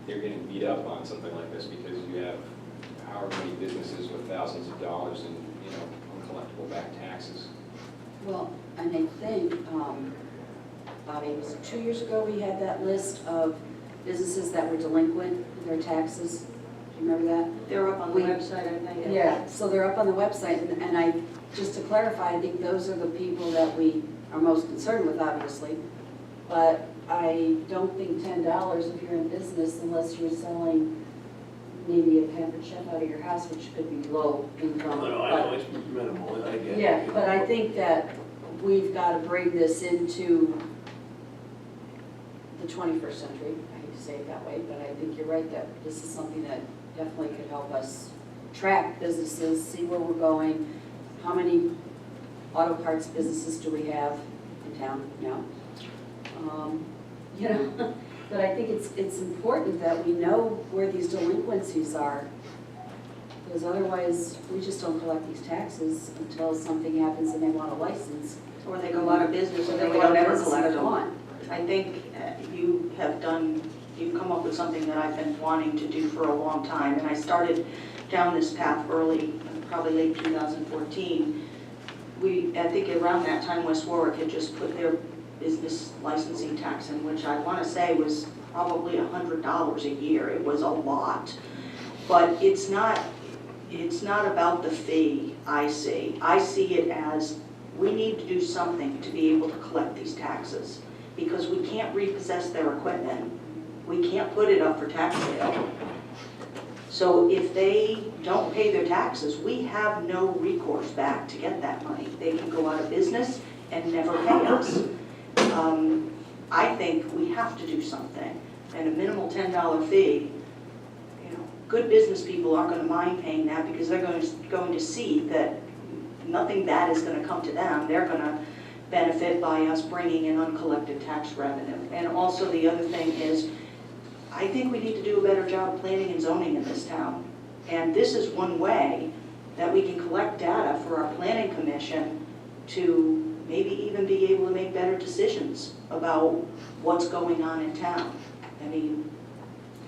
Speaker 10: getting beat up on something like this because you have however many businesses with thousands of dollars in, uncollectible back taxes.
Speaker 5: Well, and I think, Bobby, it was 2 years ago we had that list of businesses that were delinquent in their taxes. Do you remember that?
Speaker 3: They're up on the website, I think.
Speaker 5: Yeah, so they're up on the website, and I, just to clarify, I think those are the people that we are most concerned with, obviously. But I don't think $10 if you're in business, unless you're selling maybe a pampered chef out of your house, which could be low income.
Speaker 4: I know it's minimal, I get it.
Speaker 5: Yeah, but I think that we've got to bring this into the 21st century. I hate to say it that way, but I think you're right that this is something that definitely could help us track businesses, see where we're going, how many auto parts businesses do we have in town now? But I think it's important that we know where these delinquencies are, because otherwise we just don't collect these taxes until something happens and they want a license.
Speaker 3: Or they go out of business and then we
Speaker 5: go out
Speaker 3: don't
Speaker 5: of
Speaker 3: ever
Speaker 5: business
Speaker 3: collect
Speaker 5: and
Speaker 3: them.
Speaker 5: they're gone.
Speaker 3: I think you've come up with something that I've been wanting to do for a long time, and I started down this path early, probably late 2014. I think around that time West Warwick had just put their business licensing tax in, which I want to say was probably $100 a year. It was a lot, but it's not about the fee. I see it as we need to do something to be able to collect these taxes, because we can't repossess their equipment. We can't put it up for tax sale. So if they don't pay their taxes, we have no recourse back to get that money. They can go out of business and never pay us. I think we have to do something, and a minimal $10 fee, good business people aren't going to mind paying that, because they're going to see that nothing bad is going to come to them. They're going to benefit by us bringing in uncollected tax revenue. And also the other thing is, I think we need to do a better job of planning and zoning in this town. And this is one way that we can collect data for our planning commission to maybe even be able to make better decisions about what's going on in town. I mean,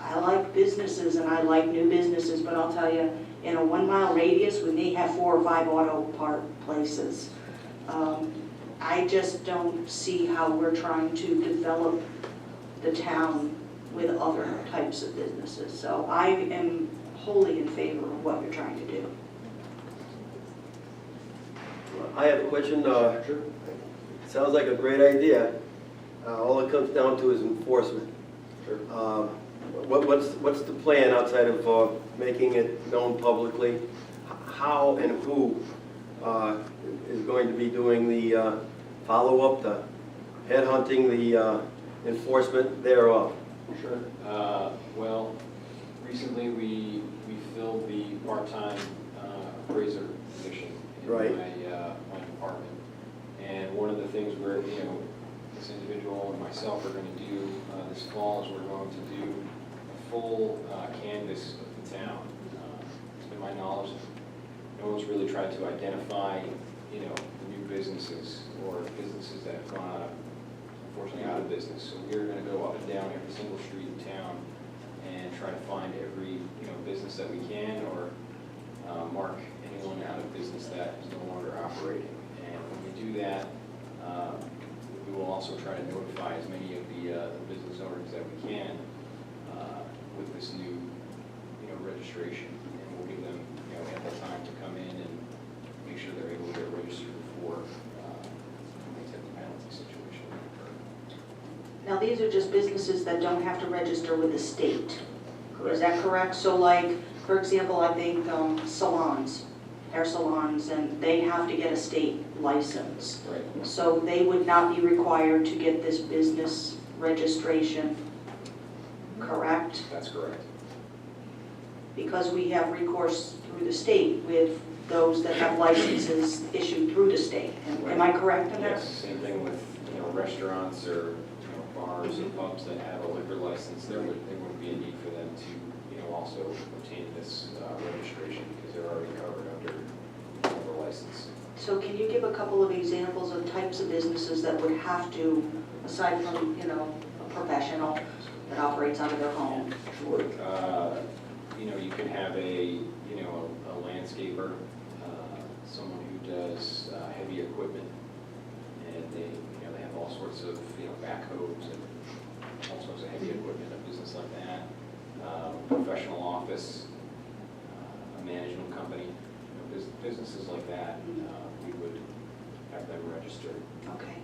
Speaker 3: I like businesses and I like new businesses, but I'll tell you, in a 1 mile radius, we may have 4 or 5 auto part places. I just don't see how we're trying to develop the town with other types of businesses. So I am wholly in favor of what you're trying to do.
Speaker 1: I have a question. Sounds like a great idea. All it comes down to is enforcement. What's the plan outside of making it known publicly? how and who is going to be doing the follow-up, the headhunting, the enforcement thereof?
Speaker 10: Sure. Well, recently we filled the part-time appraiser position in
Speaker 1: Right.
Speaker 10: my department. And one of the things where, this individual and myself are going to do this fall is we're going to do a full canvass of the town. It's been my knowledge that no one's really tried to identify, the new businesses or businesses that have gone unfortunately out of business. So we're going to go up and down every single street in town and try to find every, business that we can, or mark anyone out of business that is no longer operating. And when we do that, we will also try to notify as many of the business owners that we can with this new, registration. And we'll give them, ample time to come in and make sure they're able to get registered before any type of penalty situation would occur.
Speaker 3: Now, these are just businesses that don't have to register with the state.
Speaker 10: Correct.
Speaker 3: Is that correct? So like, for example, I think salons, hair salons, and they have to get a state license.
Speaker 10: Right.
Speaker 3: So they would not be required to get this business registration, correct?
Speaker 10: That's correct.
Speaker 3: Because we have recourse through the state with those that have licenses issued through the state. Am I correct in that?
Speaker 10: Yes, same thing with, restaurants or, bars and pubs that have a liquor license, there wouldn't be a need for them to, also obtain this registration because they're already covered under the license.
Speaker 3: So can you give a couple of examples of types of businesses that would have to, aside from, a professional that operates out of their home?
Speaker 10: Sure. You can have a landscaper, someone who does heavy equipment, and they have all sorts of, backhoes and all sorts of heavy equipment, a business like that. Professional office, a management company, businesses like that, we would have them registered.
Speaker 3: Okay.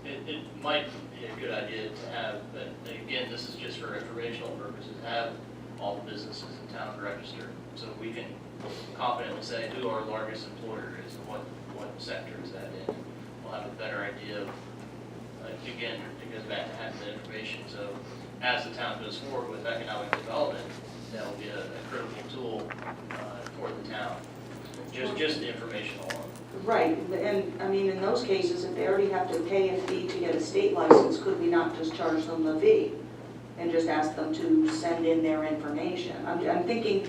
Speaker 6: It might be a good idea to have, but again, this is just for informational purposes, have all the businesses in town registered, so we can confidently say who our largest employer is and what sector is that in. We'll have a better idea of, again, it goes back to having the information, so as the town goes forward with economic development, that will be a critical tool for the town, just the informational one.
Speaker 3: Right, and I mean, in those cases, if they already have to pay a fee to get a state license, could we not just charge them the fee and just ask them to send in their information? I'm thinking,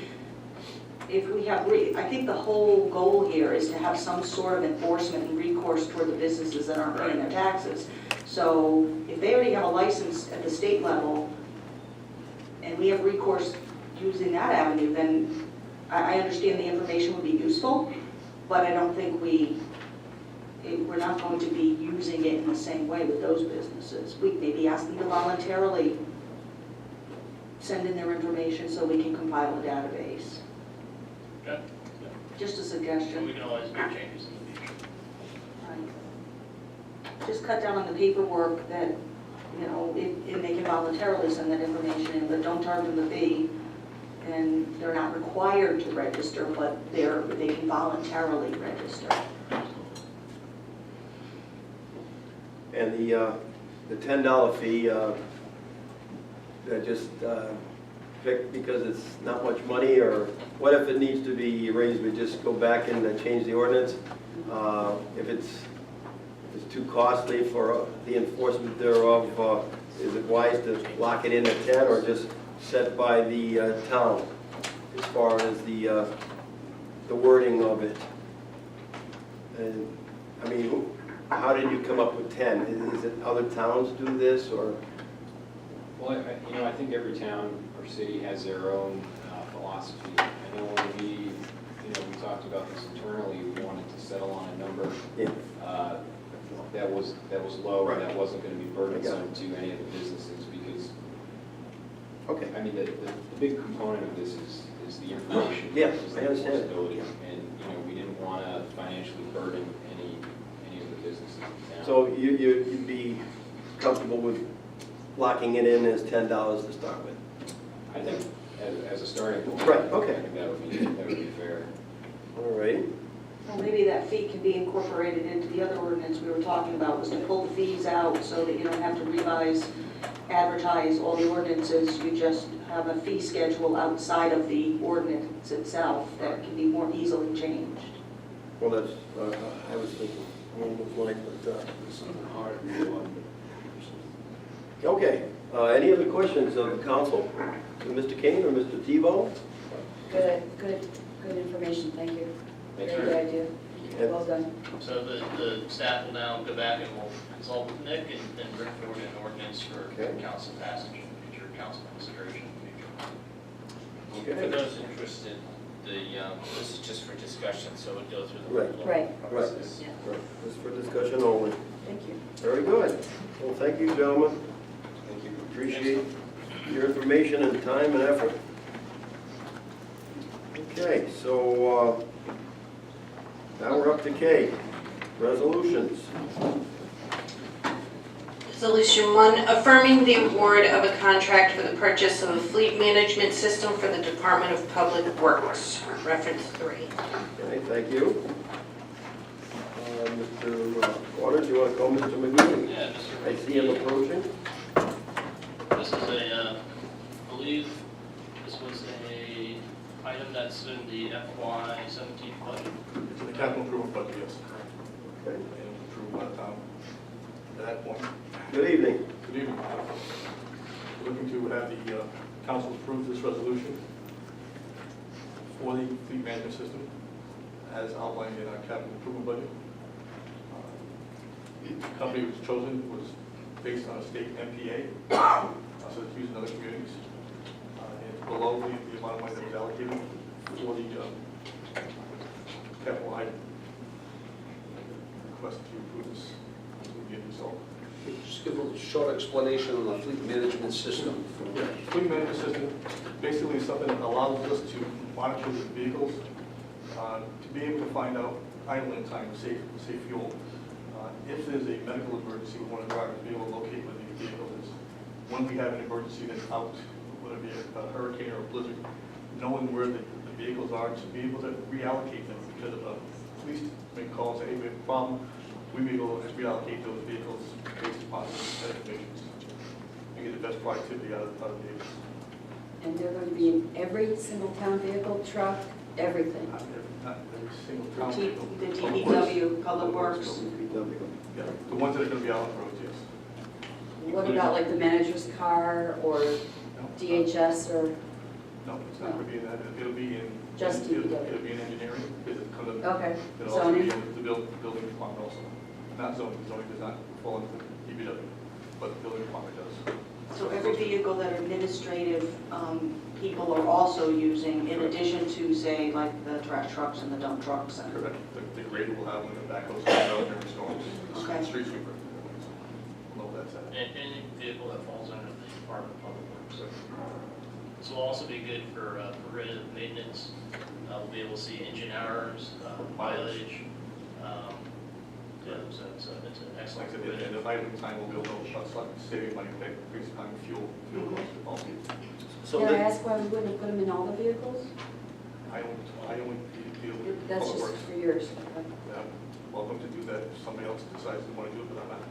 Speaker 3: if we have, I think the whole goal here is to have some sort of enforcement and recourse toward the businesses that aren't paying their taxes. So if they already have a license at the state level, and we have recourse using that avenue, then I understand the information would be useful, but I don't think we're not going to be using it in the same way with those businesses. We maybe ask them to voluntarily send in their information so we can compile a database.
Speaker 6: Okay.
Speaker 3: Just a
Speaker 6: And
Speaker 3: suggestion.
Speaker 6: we can always make changes in the future.
Speaker 3: Right. Just cut down on the paperwork that, if they can voluntarily send that information in, but don't charge them the fee. And they're not required to register, but they can voluntarily register.
Speaker 1: And the $10 fee, that just picked because it's not much money, or what if it needs to be raised, we just go back and change the ordinance? If it's too costly for the enforcement thereof, is it wise to lock it in at 10 or just set by the town as far as the wording of it? And I mean, how did you come up with 10? Is it other towns do this, or?
Speaker 10: Well, I think every town or city has their own philosophy. I know when we talked about this internally, we wanted to settle on a number that was low, and that wasn't going to be burdensome to any of the businesses, because
Speaker 1: Okay.
Speaker 10: I mean, the big component of this is the information.
Speaker 1: Yeah,
Speaker 10: is the
Speaker 1: I understand.
Speaker 10: enforceability. And, we didn't want to financially burden any of the businesses in town.
Speaker 1: So you'd be comfortable with locking it in as $10 to start with?
Speaker 10: I think as a starting point.
Speaker 1: Right, okay.
Speaker 10: I think that would be fair.
Speaker 1: All right.
Speaker 3: Well, maybe that fee can be incorporated into the other ordinance we were talking about, was to pull the fees out so that you don't have to revise, advertise all the ordinances. You just have a fee schedule outside of the ordinance itself that can be more easily changed.
Speaker 1: Well, that's, I was thinking, along those lines, but,
Speaker 7: There's something hard to do on.
Speaker 1: okay. Any other questions of the council? Mr. Kane or Mr. Tebow?
Speaker 5: Good information, thank you.
Speaker 10: Thanks,
Speaker 5: Very good idea.
Speaker 1: And-
Speaker 5: Well done.
Speaker 6: So the staff will now go back and we'll consult with Nick and bring forward an ordinance for
Speaker 1: Okay.
Speaker 6: council passage and future council consideration in the future.
Speaker 11: For those interested, this is just for discussion, so it goes through the
Speaker 1: Right.
Speaker 11: regular
Speaker 5: Right.
Speaker 11: process.
Speaker 1: Right. This is for discussion only.
Speaker 5: Thank you.
Speaker 1: Very good. Well, thank you, gentlemen.
Speaker 10: Thank you.
Speaker 1: Appreciate your information and time and effort. Okay, so now we're up to K, resolutions.
Speaker 8: Resolution 1, affirming the award of a contract for the purchase of a fleet management system for the Department of Public Works. Reference 3.
Speaker 1: Okay, thank you. Mr. Waters, you want to call Mr. McGee?
Speaker 6: Yeah, Mr.
Speaker 1: I see him approaching.
Speaker 6: This is a, I believe this was a item that's in the FY17 budget.
Speaker 12: It's in the capital improvement budget, yes.
Speaker 1: Okay.
Speaker 12: And approved by the town at that point.
Speaker 1: Good evening.
Speaker 12: Good evening. We're looking to have the council approve this resolution for the fleet management system as outlined in our capital improvement budget. The company was chosen was based on a state MPA, so it's used in other communities. And it's below the amount of money that was allocated for the capital item. Request that you approve this as we get result.
Speaker 7: Just give a short explanation on the fleet management system.
Speaker 12: Yeah, fleet management system basically is something that allows us to monitor the vehicles, to be able to find out idling time, safe fuel. If there's a medical emergency, we want to drive to be able to locate where the vehicle is. When we have an emergency that's out, whether it be a hurricane or a blizzard, knowing where the vehicles are to be able to reallocate them, because if a police make calls, hey, we have a problem, we be able to reallocate those vehicles based upon that information and get the best productivity out of the vehicles.
Speaker 5: And they're going to be in every single town vehicle, truck, everything.
Speaker 12: Not every single
Speaker 3: The
Speaker 12: town.
Speaker 3: the DPW, Public Works.
Speaker 12: Yeah, the ones that are going to be out on the roads, yes.
Speaker 5: What about like the manager's car or DHS or,
Speaker 12: No, it's not going to be in that. It'll be in.
Speaker 5: Just
Speaker 12: It'll
Speaker 5: DPW.
Speaker 12: be in engineering, because it comes up.
Speaker 5: okay,
Speaker 12: It'll also be
Speaker 5: zoning?
Speaker 12: in the building department also. Not zoning does not fall into DPW, but the building department does.
Speaker 3: So every vehicle that administrative people are also using, in addition to, say, like the trash trucks and the dump trucks and...
Speaker 12: Correct. The grader will have one, the backhoes will have during storms.
Speaker 3: Okay.
Speaker 12: The street sweeper. Know where that's at.
Speaker 6: And any vehicle that falls under the Department of Public Works. This will also be good for preventative maintenance. We'll be able to see engine hours, mileage. Yeah, so it's an
Speaker 12: Like
Speaker 6: excellent
Speaker 12: I said,
Speaker 6: preventative.
Speaker 12: and the idling time will be able to start saving money, increase time fuel costs.
Speaker 1: So
Speaker 5: Can I
Speaker 1: the-
Speaker 5: ask why we wouldn't have put them in all the vehicles?
Speaker 12: I only deal with
Speaker 5: That's
Speaker 12: public
Speaker 5: just
Speaker 12: works.
Speaker 5: for yours. Okay.
Speaker 12: Yeah, welcome to do that if somebody else decides they want to do it, but I'm not.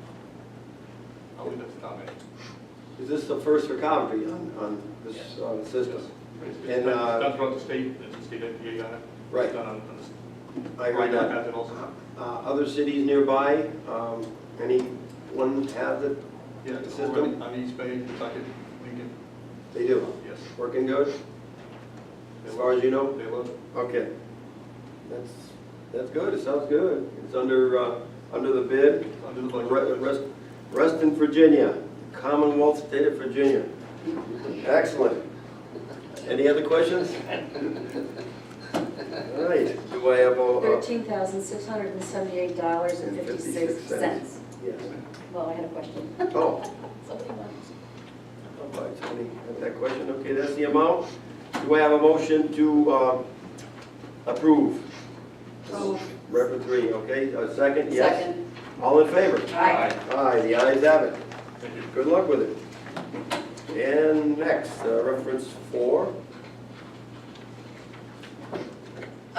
Speaker 12: I'll leave that to Tom.
Speaker 1: Is this the first for Coventry on this system?
Speaker 12: It's
Speaker 1: And,
Speaker 12: done throughout the state, there's a state FDA on it.
Speaker 1: Right.
Speaker 12: It's done on the.
Speaker 1: I heard that.
Speaker 12: Has it also.
Speaker 1: Other cities nearby, anyone have the
Speaker 12: Yeah,
Speaker 1: the
Speaker 12: it's
Speaker 1: system?
Speaker 12: on East Bay, Kentucky, Lincoln,
Speaker 1: They do.
Speaker 12: yes.
Speaker 1: Working good, as far as you know?
Speaker 12: They love it.
Speaker 1: Okay. That's good, it sounds good. It's under the bid.
Speaker 12: It's under the budget.
Speaker 1: Rest in Virginia, Commonwealth State of Virginia. Excellent. Any other questions? All right, do I have a?
Speaker 5: $13,678.56.
Speaker 1: Yes.
Speaker 5: Well, I had a question.
Speaker 1: Oh,
Speaker 5: Somebody wants.
Speaker 1: all right, somebody have that question? Okay, that's the amount. Do I have a motion to approve? Reference 3, okay, a second, yes?
Speaker 5: Second.
Speaker 1: All in favor?
Speaker 5: Aye.
Speaker 1: Aye, the ayes have it.
Speaker 12: Thank you.
Speaker 1: Good luck with it. And next, reference 4.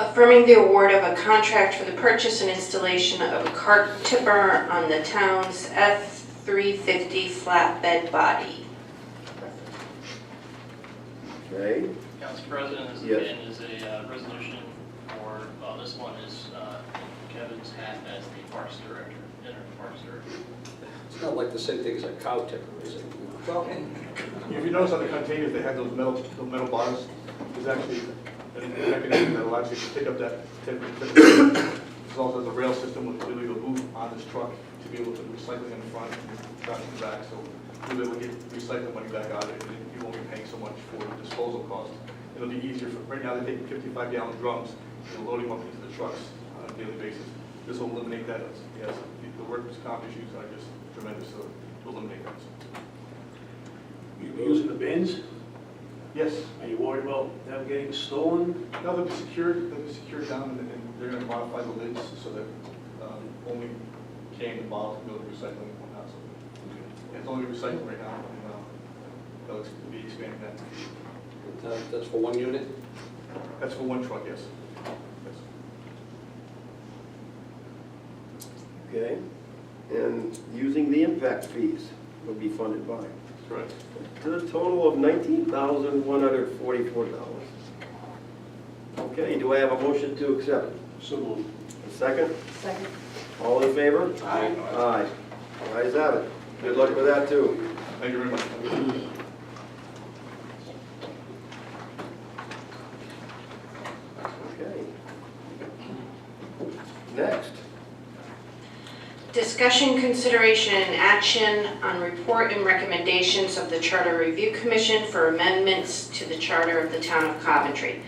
Speaker 8: affirming the award of a contract for the purchase and installation of a cart tipper on the town's F-350 flatbed body.
Speaker 1: Okay,
Speaker 6: Council President, this
Speaker 1: Yes.
Speaker 6: again is a resolution for, well, this one is Kevin's hat as the Parks Director, interim Parks Director.
Speaker 7: It's not like the same thing as a cow tipper, is it?
Speaker 12: Well, if you notice on the containers, they have those metal bars. There's actually a mechanism that allows you to pick up that tip. There's also a rail system with the ability to move on this truck to be able to do recycling in the front and truck in the back. So you'll be able to get recycling money back out of it, and you won't be paying so much for disposal costs. It'll be easier for, right now they're taking 55-gallon drums and loading them up into the trucks on a daily basis. This will eliminate that. Yes, the workers' comp issues are just tremendous, so it'll eliminate that.
Speaker 4: You using the bins?
Speaker 12: Yes.
Speaker 4: Are you worried about them getting stolen?
Speaker 12: No, they'll be secured down, and they're going to modify the lids so that only can and bottles can go to recycling and whatnot. So it's only recycling right now, and they'll be expanding that.
Speaker 7: That's for one unit?
Speaker 12: That's for one truck, yes.
Speaker 1: okay. And using the impact fees will be funded by.
Speaker 12: Correct.
Speaker 1: To the total of $19,144. Okay, do I have a motion to accept?
Speaker 4: So moved.
Speaker 1: A second?
Speaker 5: Second.
Speaker 1: All in favor?
Speaker 5: Aye.
Speaker 1: Aye. Ayes have it. Good luck with that, too.
Speaker 12: Thank you very much.
Speaker 1: Okay. Next.
Speaker 8: Discussion, consideration, and action on report and recommendations of the Charter Review Commission for amendments to the Charter of the Town of Coventry,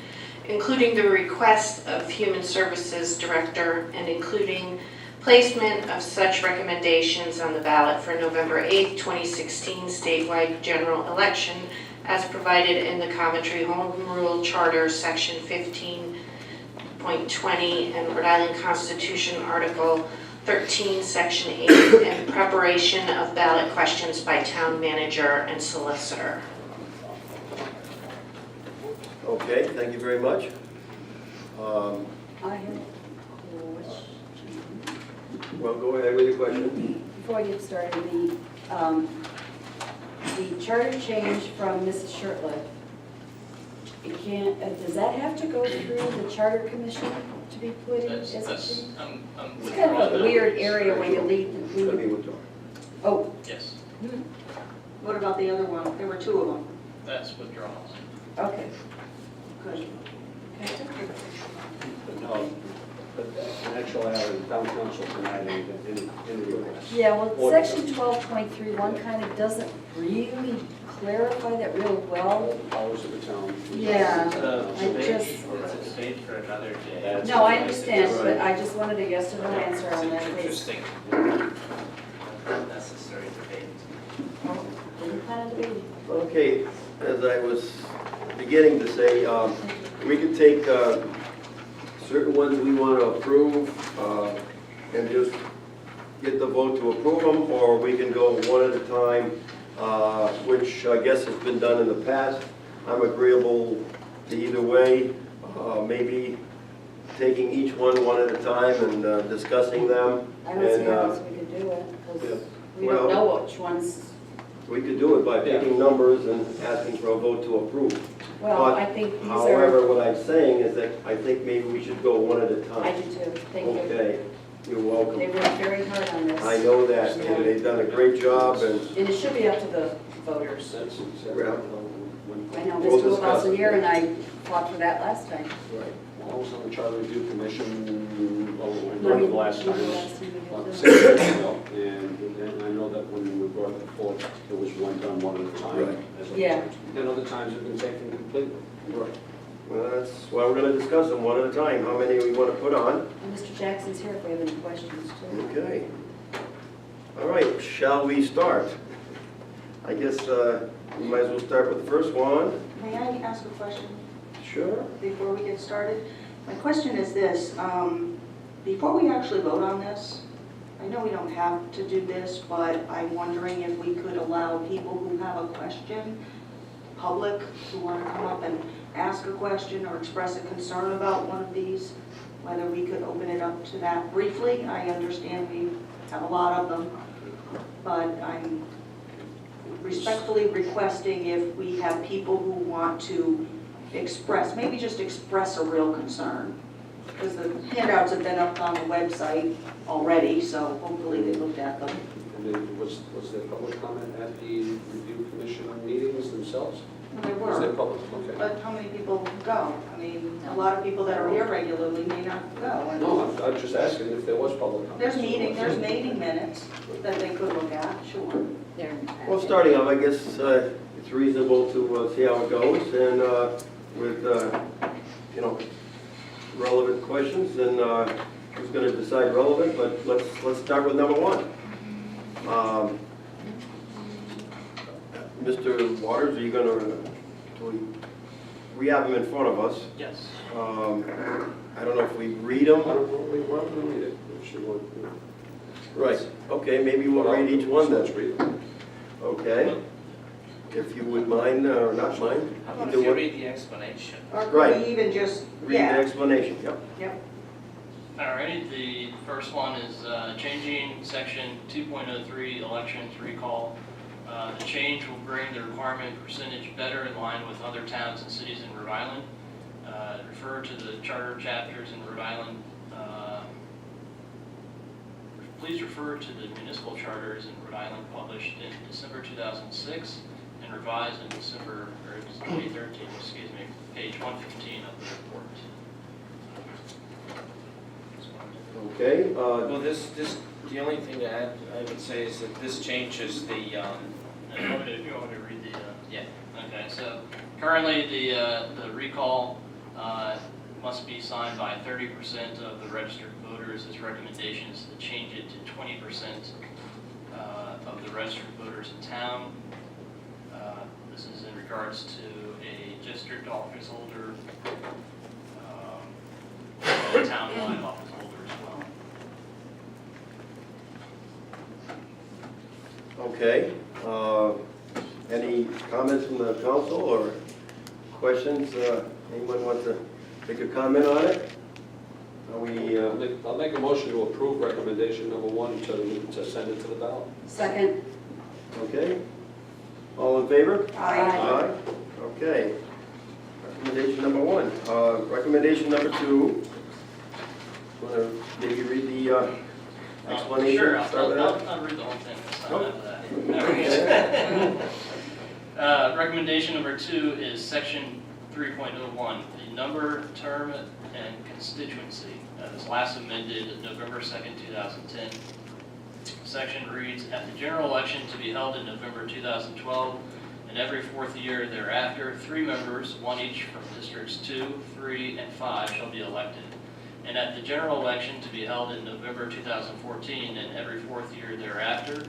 Speaker 8: including the request of Human Services Director and including placement of such recommendations on the ballot for November 8th, 2016 statewide general election as provided in the Coventry Home Rule Charter, Section 15.20 and Rhode Island Constitution, Article 13, Section 8, and preparation of ballot questions by town manager and solicitor.
Speaker 1: Okay, thank you very much.
Speaker 5: I have a question.
Speaker 1: Well, go ahead with your question.
Speaker 5: Before I get started, the charter change from Mrs. Shirtliff, it can't, does that have to go through the charter commission to be put in as a
Speaker 6: That's,
Speaker 5: change?
Speaker 6: I'm
Speaker 5: It's kind of a weird area when you leave.
Speaker 1: Let me withdraw.
Speaker 5: Oh,
Speaker 6: Yes,
Speaker 3: What about the other one? There were two of them.
Speaker 6: that's withdrawals.
Speaker 5: okay.
Speaker 3: Good.
Speaker 7: But in actuality, the town council denied any request.
Speaker 5: Yeah, well,
Speaker 7: Or-
Speaker 5: section 12.31 kind of doesn't really clarify that real well.
Speaker 7: Powers of the town.
Speaker 5: Yeah,
Speaker 11: It's a
Speaker 5: I
Speaker 11: debate-
Speaker 5: just,
Speaker 11: It's a debate for another day.
Speaker 7: That's-
Speaker 5: no, I understand, but I just wanted a yes or no answer
Speaker 11: It's
Speaker 5: on
Speaker 11: an
Speaker 5: that, please.
Speaker 11: interesting, unnecessary debate.
Speaker 5: Oh, didn't plan on debating.
Speaker 1: Okay, as I was beginning to say, we could take certain ones we want to approve and just get the vote to approve them, or we can go one at a time, which I guess has been done in the past. I'm agreeable to either way, maybe taking each one at a time and discussing them.
Speaker 5: I don't see
Speaker 1: And,
Speaker 5: how else we could do it, because we
Speaker 1: Well-
Speaker 5: don't know which ones,
Speaker 1: We could do it by picking numbers and asking for a vote to approve.
Speaker 5: well,
Speaker 1: But,
Speaker 5: I think these are,
Speaker 1: However, what I'm saying is that I think maybe we should go one at a
Speaker 5: I
Speaker 1: time.
Speaker 5: do too, thank you.
Speaker 1: Okay, you're
Speaker 5: They
Speaker 1: welcome.
Speaker 5: worked very hard on this.
Speaker 1: I know that, and they've done a great job, and
Speaker 5: And it should be up to the voters.
Speaker 7: That's exactly
Speaker 1: Yeah.
Speaker 7: when
Speaker 5: I know
Speaker 1: We'll
Speaker 5: Mr.
Speaker 1: discuss it.
Speaker 5: Lavasnier and I fought for that last time.
Speaker 7: I was on the Charter Review Commission, well,
Speaker 5: No,
Speaker 7: one of
Speaker 5: you-
Speaker 7: the last
Speaker 5: you were
Speaker 7: times,
Speaker 5: last time we
Speaker 7: about
Speaker 5: did
Speaker 7: 6 years ago, and I know that when we brought it before, it was one done one at a time.
Speaker 1: Right.
Speaker 7: as other
Speaker 5: Yeah.
Speaker 7: times. And other times have been taken completely.
Speaker 1: Right. Well, that's why we're gonna discuss them one at a time, how many we wanna put on.
Speaker 5: And Mr. Jackson's here if we have any questions too.
Speaker 1: Okay. All right, shall we start? I guess we might as well start with the first one.
Speaker 3: May I ask a question
Speaker 1: Sure.
Speaker 3: before we get started? My question is this, before we actually vote on this, I know we don't have to do this, but I'm wondering if we could allow people who have a question, public, who want to come up and ask a question or express a concern about one of these, whether we could open it up to that briefly. I understand we have a lot of them, but I'm respectfully requesting if we have people who want to express, maybe just express a real concern. Because the handouts have been up on the website already, so hopefully they looked at them.
Speaker 7: And then was there public comment at the review commission meetings themselves?
Speaker 3: There
Speaker 7: Was there
Speaker 3: were,
Speaker 7: public? Okay.
Speaker 3: but how many people go? I mean, a lot of people that are here regularly may not go.
Speaker 7: No, I'm just asking if there was public comment.
Speaker 3: There's meeting minutes that they could look at, sure.
Speaker 1: Well, starting off, I guess it's reasonable to see how it goes, and with, you know, relevant questions, and who's going to decide relevant, but let's start with number one. Mr. Waters, are you going to, we have them in front of us.
Speaker 6: Yes.
Speaker 1: I don't know if we read them.
Speaker 7: I don't know, we're not going to read it. If you want, you know.
Speaker 1: Right, okay, maybe we'll read each one
Speaker 7: Let's
Speaker 1: then.
Speaker 7: read them.
Speaker 1: Okay. If you would mind, or not mind.
Speaker 11: How about
Speaker 1: either
Speaker 11: if you
Speaker 1: one.
Speaker 11: read the explanation?
Speaker 3: Or
Speaker 1: Right.
Speaker 3: could we even just,
Speaker 1: Read the
Speaker 3: yeah,
Speaker 1: explanation, yep.
Speaker 3: yep.
Speaker 6: Alrighty, the first one is changing section 2.03 elections recall. The change will bring the requirement percentage better in line with other towns and cities in Rhode Island. Refer to the charter chapters in Rhode Island. Please refer to the municipal charters in Rhode Island published in December 2006 and revised in December, or 2013, excuse me, page 115 of the report.
Speaker 1: Okay,
Speaker 11: Well, this, the only thing to add, I would say, is that this changes the,
Speaker 6: And you want me to read the,
Speaker 11: yeah.
Speaker 6: okay, so currently the recall must be signed by 30% of the registered voters. His recommendation is to change it to 20% of the registered voters in town. This is in regards to a district office holder, and a town-wide office holder as well.
Speaker 1: okay. Any comments from the council or questions? Anyone want to make a comment on it? Are we,
Speaker 7: I'll make a motion to approve recommendation number one to send it to the ballot.
Speaker 5: Second.
Speaker 1: okay? All in favor?
Speaker 5: Aye.
Speaker 1: Okay. Recommendation number one. Recommendation number two. Want to maybe read the explanation?
Speaker 6: Sure,
Speaker 1: Start with that?
Speaker 6: I'll read the whole thing this time
Speaker 1: Nope.
Speaker 6: after that. Recommendation number two is section 3.01, the number, term, and constituency. This last amended November 2nd, 2010. Section reads, at the general election to be held in November 2012, and every fourth year thereafter, 3 members, one each from districts 2, 3, and 5 shall be elected. And at the general election to be held in November 2014, and every fourth year thereafter,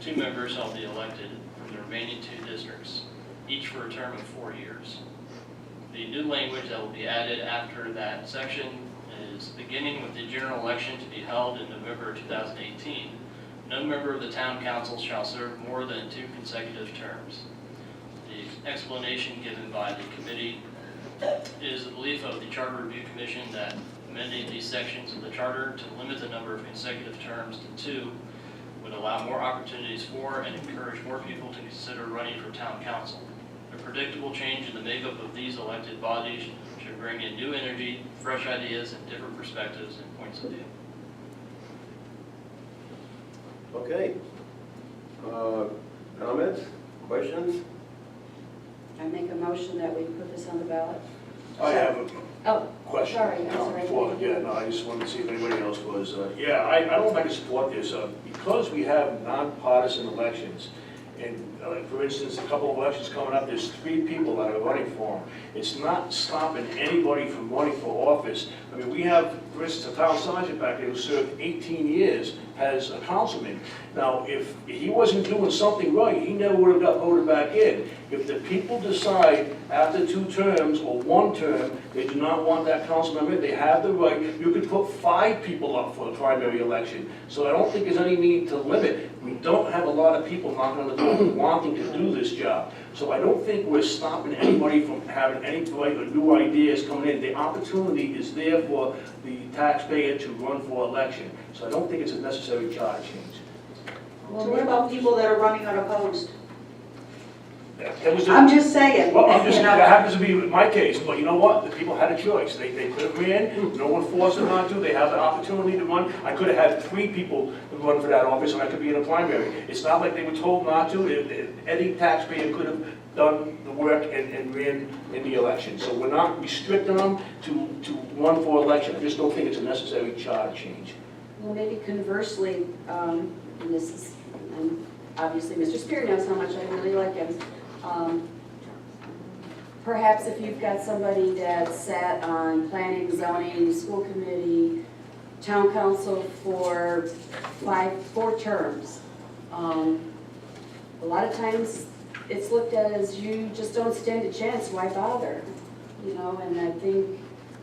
Speaker 6: 2 members shall be elected from the remaining 2 districts, each for a term of 4 years. The new language that will be added after that section is beginning with the general election to be held in November 2018. No member of the town council shall serve more than 2 consecutive terms. The explanation given by the committee is the belief of the Charter Review Commission that amending these sections of the charter to limit the number of consecutive terms to 2 would allow more opportunities for and encourage more people to consider running for town council. A predictable change in the makeup of these elected bodies should bring in new energy, fresh ideas, and different perspectives and points of view.
Speaker 1: Okay. Comments? Questions?
Speaker 5: I make a motion that we put this on the ballot.
Speaker 4: I have a
Speaker 5: Oh,
Speaker 4: question.
Speaker 5: sorry, I'm sorry.
Speaker 4: Before, yeah, no, I just wanted to see if anybody else was, yeah, I don't know if I can support this, because we have nonpartisan elections, and for instance, a couple of elections coming up, there's 3 people that are running for them. It's not stopping anybody from running for office. I mean, we have, for instance, a town sergeant back there who served 18 years as a councilman. Now, if he wasn't doing something right, he never would have got voted back in. If the people decide after 2 terms or 1 term, they do not want that council member, they have the right, you could put 5 people up for a primary election. So I don't think there's any need to limit. We don't have a lot of people knocking on the door wanting to do this job. So I don't think we're stopping anybody from having any new ideas coming in. The opportunity is there for the taxpayer to run for election. So I don't think it's a necessary charge change.
Speaker 3: So what about people that are running unopposed?
Speaker 4: That was
Speaker 3: I'm just saying.
Speaker 4: Well, I'm just,
Speaker 3: you know.
Speaker 4: that happens to be my case, but you know what? The people had a choice. They could have ran, no one forced them not to, they have the opportunity to run. I could have had 3 people run for that office and I could be in a primary. It's not like they were told not to. Any taxpayer could have done the work and ran in the election. So we're not restricting them to run for election. I just don't think it's a necessary charge change.
Speaker 5: Well, maybe conversely, and this is, and obviously Mr. Spear knows how much I really like him. Perhaps if you've got somebody that sat on planning, zoning, school committee, town council for 4 terms, a lot of times it's looked at as you just don't stand a chance, why bother? You know, and I think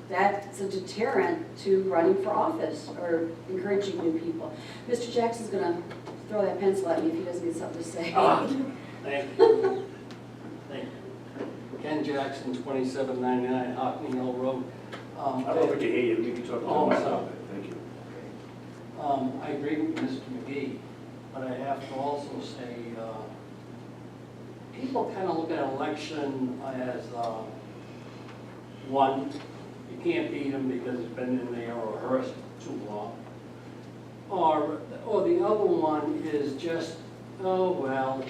Speaker 5: that's a deterrent to running for office or encouraging new people. Mr. Jackson's gonna throw that pencil at me if he doesn't get something to say.
Speaker 13: Thank you. Thank you. Ken Jackson, 2799 Hockney Hill Road.
Speaker 4: I don't think you hear you, you can talk
Speaker 13: Oh,
Speaker 4: to
Speaker 13: sorry.
Speaker 4: Thank you.
Speaker 13: I agree with Mr. McGee, but I have to also say, people kind of look at election as, one, you can't beat them because it's been in there or rehearsed too long. Or the other one is just, oh, well,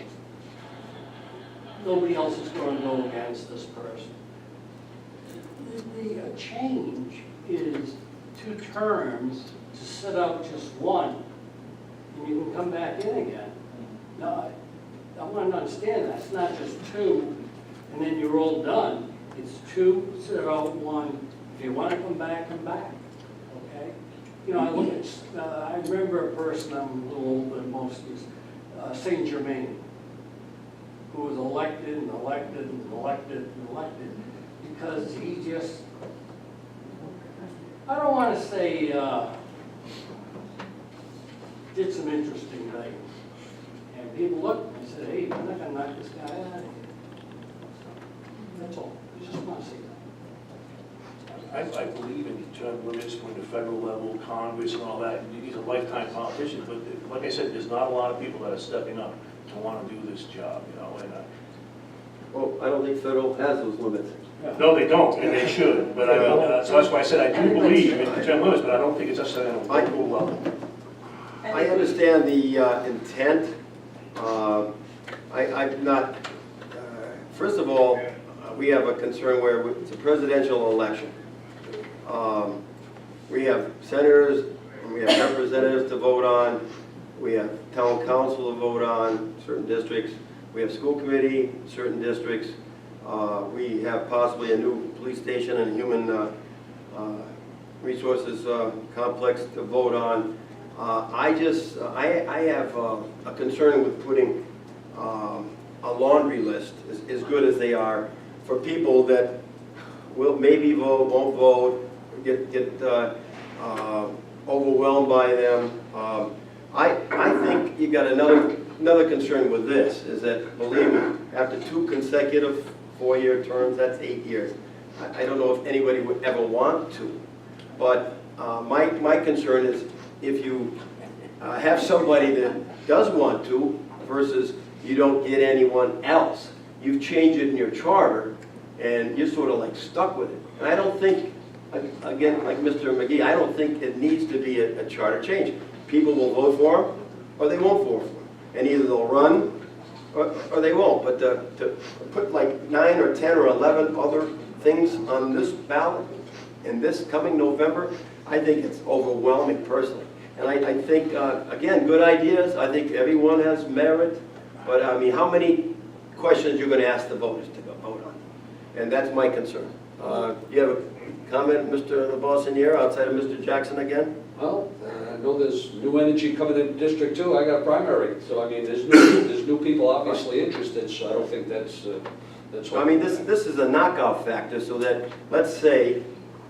Speaker 13: nobody else is going to go against this person. The change is 2 terms to sit out just one, and you can come back in again. Now, I want to understand that. It's not just 2, and then you're all done. It's 2, sit out 1. If you want to come back, okay? You know, I look at, I remember a person, I'm a little older than most, was St. Germain, who was elected and elected and elected and elected because he just, I don't want to say, did some interesting things. And people looked and said, hey, we're not going to knock this guy out of here. That's all. I just want to say that.
Speaker 4: I believe in term limits when the federal level, Congress and all that. He's a lifetime politician, but like I said, there's not a lot of people that are stepping up to want to do this job, you know. And
Speaker 1: Well, I don't think federal has those limits.
Speaker 4: no, they don't, and they should. But so that's why I said I do believe in the term limits, but I don't think it's necessarily on a federal level.
Speaker 1: I understand the intent. I'm not, first of all, we have a concern where it's a presidential election. We have senators, and we have representatives to vote on, we have town council to vote on certain districts, we have school committee, certain districts, we have possibly a new police station and human resources complex to vote on. I have a concern with putting a laundry list, as good as they are, for people that will maybe vote, won't vote, get overwhelmed by them. I think you got another concern with this, is that, believe me, after 2 consecutive 4-year terms, that's 8 years. I don't know if anybody would ever want to, but my concern is if you have somebody that does want to versus you don't get anyone else. You've changed it in your charter, and you're sort of like stuck with it. And I don't think, again, like Mr. McGee, I don't think it needs to be a charter change. People will vote for him, or they won't vote for him. And either they'll run, or they won't. But to put like 9 or 10 or 11 other things on this ballot in this coming November, I think it's overwhelming personally. And I think, again, good ideas. I think everyone has merit. But I mean, how many questions you're going to ask the voters to go vote on? And that's my concern. Do you have a comment, Mr. LeBossinier, outside of Mr. Jackson again?
Speaker 7: Well, I know there's new energy coming in District 2. I got a primary. So, I mean, there's new people obviously interested, so I don't think that's
Speaker 1: I mean, this is a knockout factor, so that, let's say,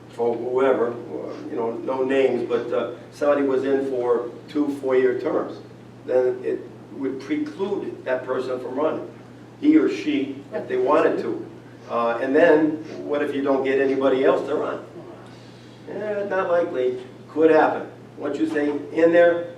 Speaker 1: for whoever, you know, no names, but somebody was in for 2 4-year terms, then it would preclude that person from running. he or she, if they wanted to. And then, what if you don't get anybody else to run? Not likely. Could happen. Once you say in there,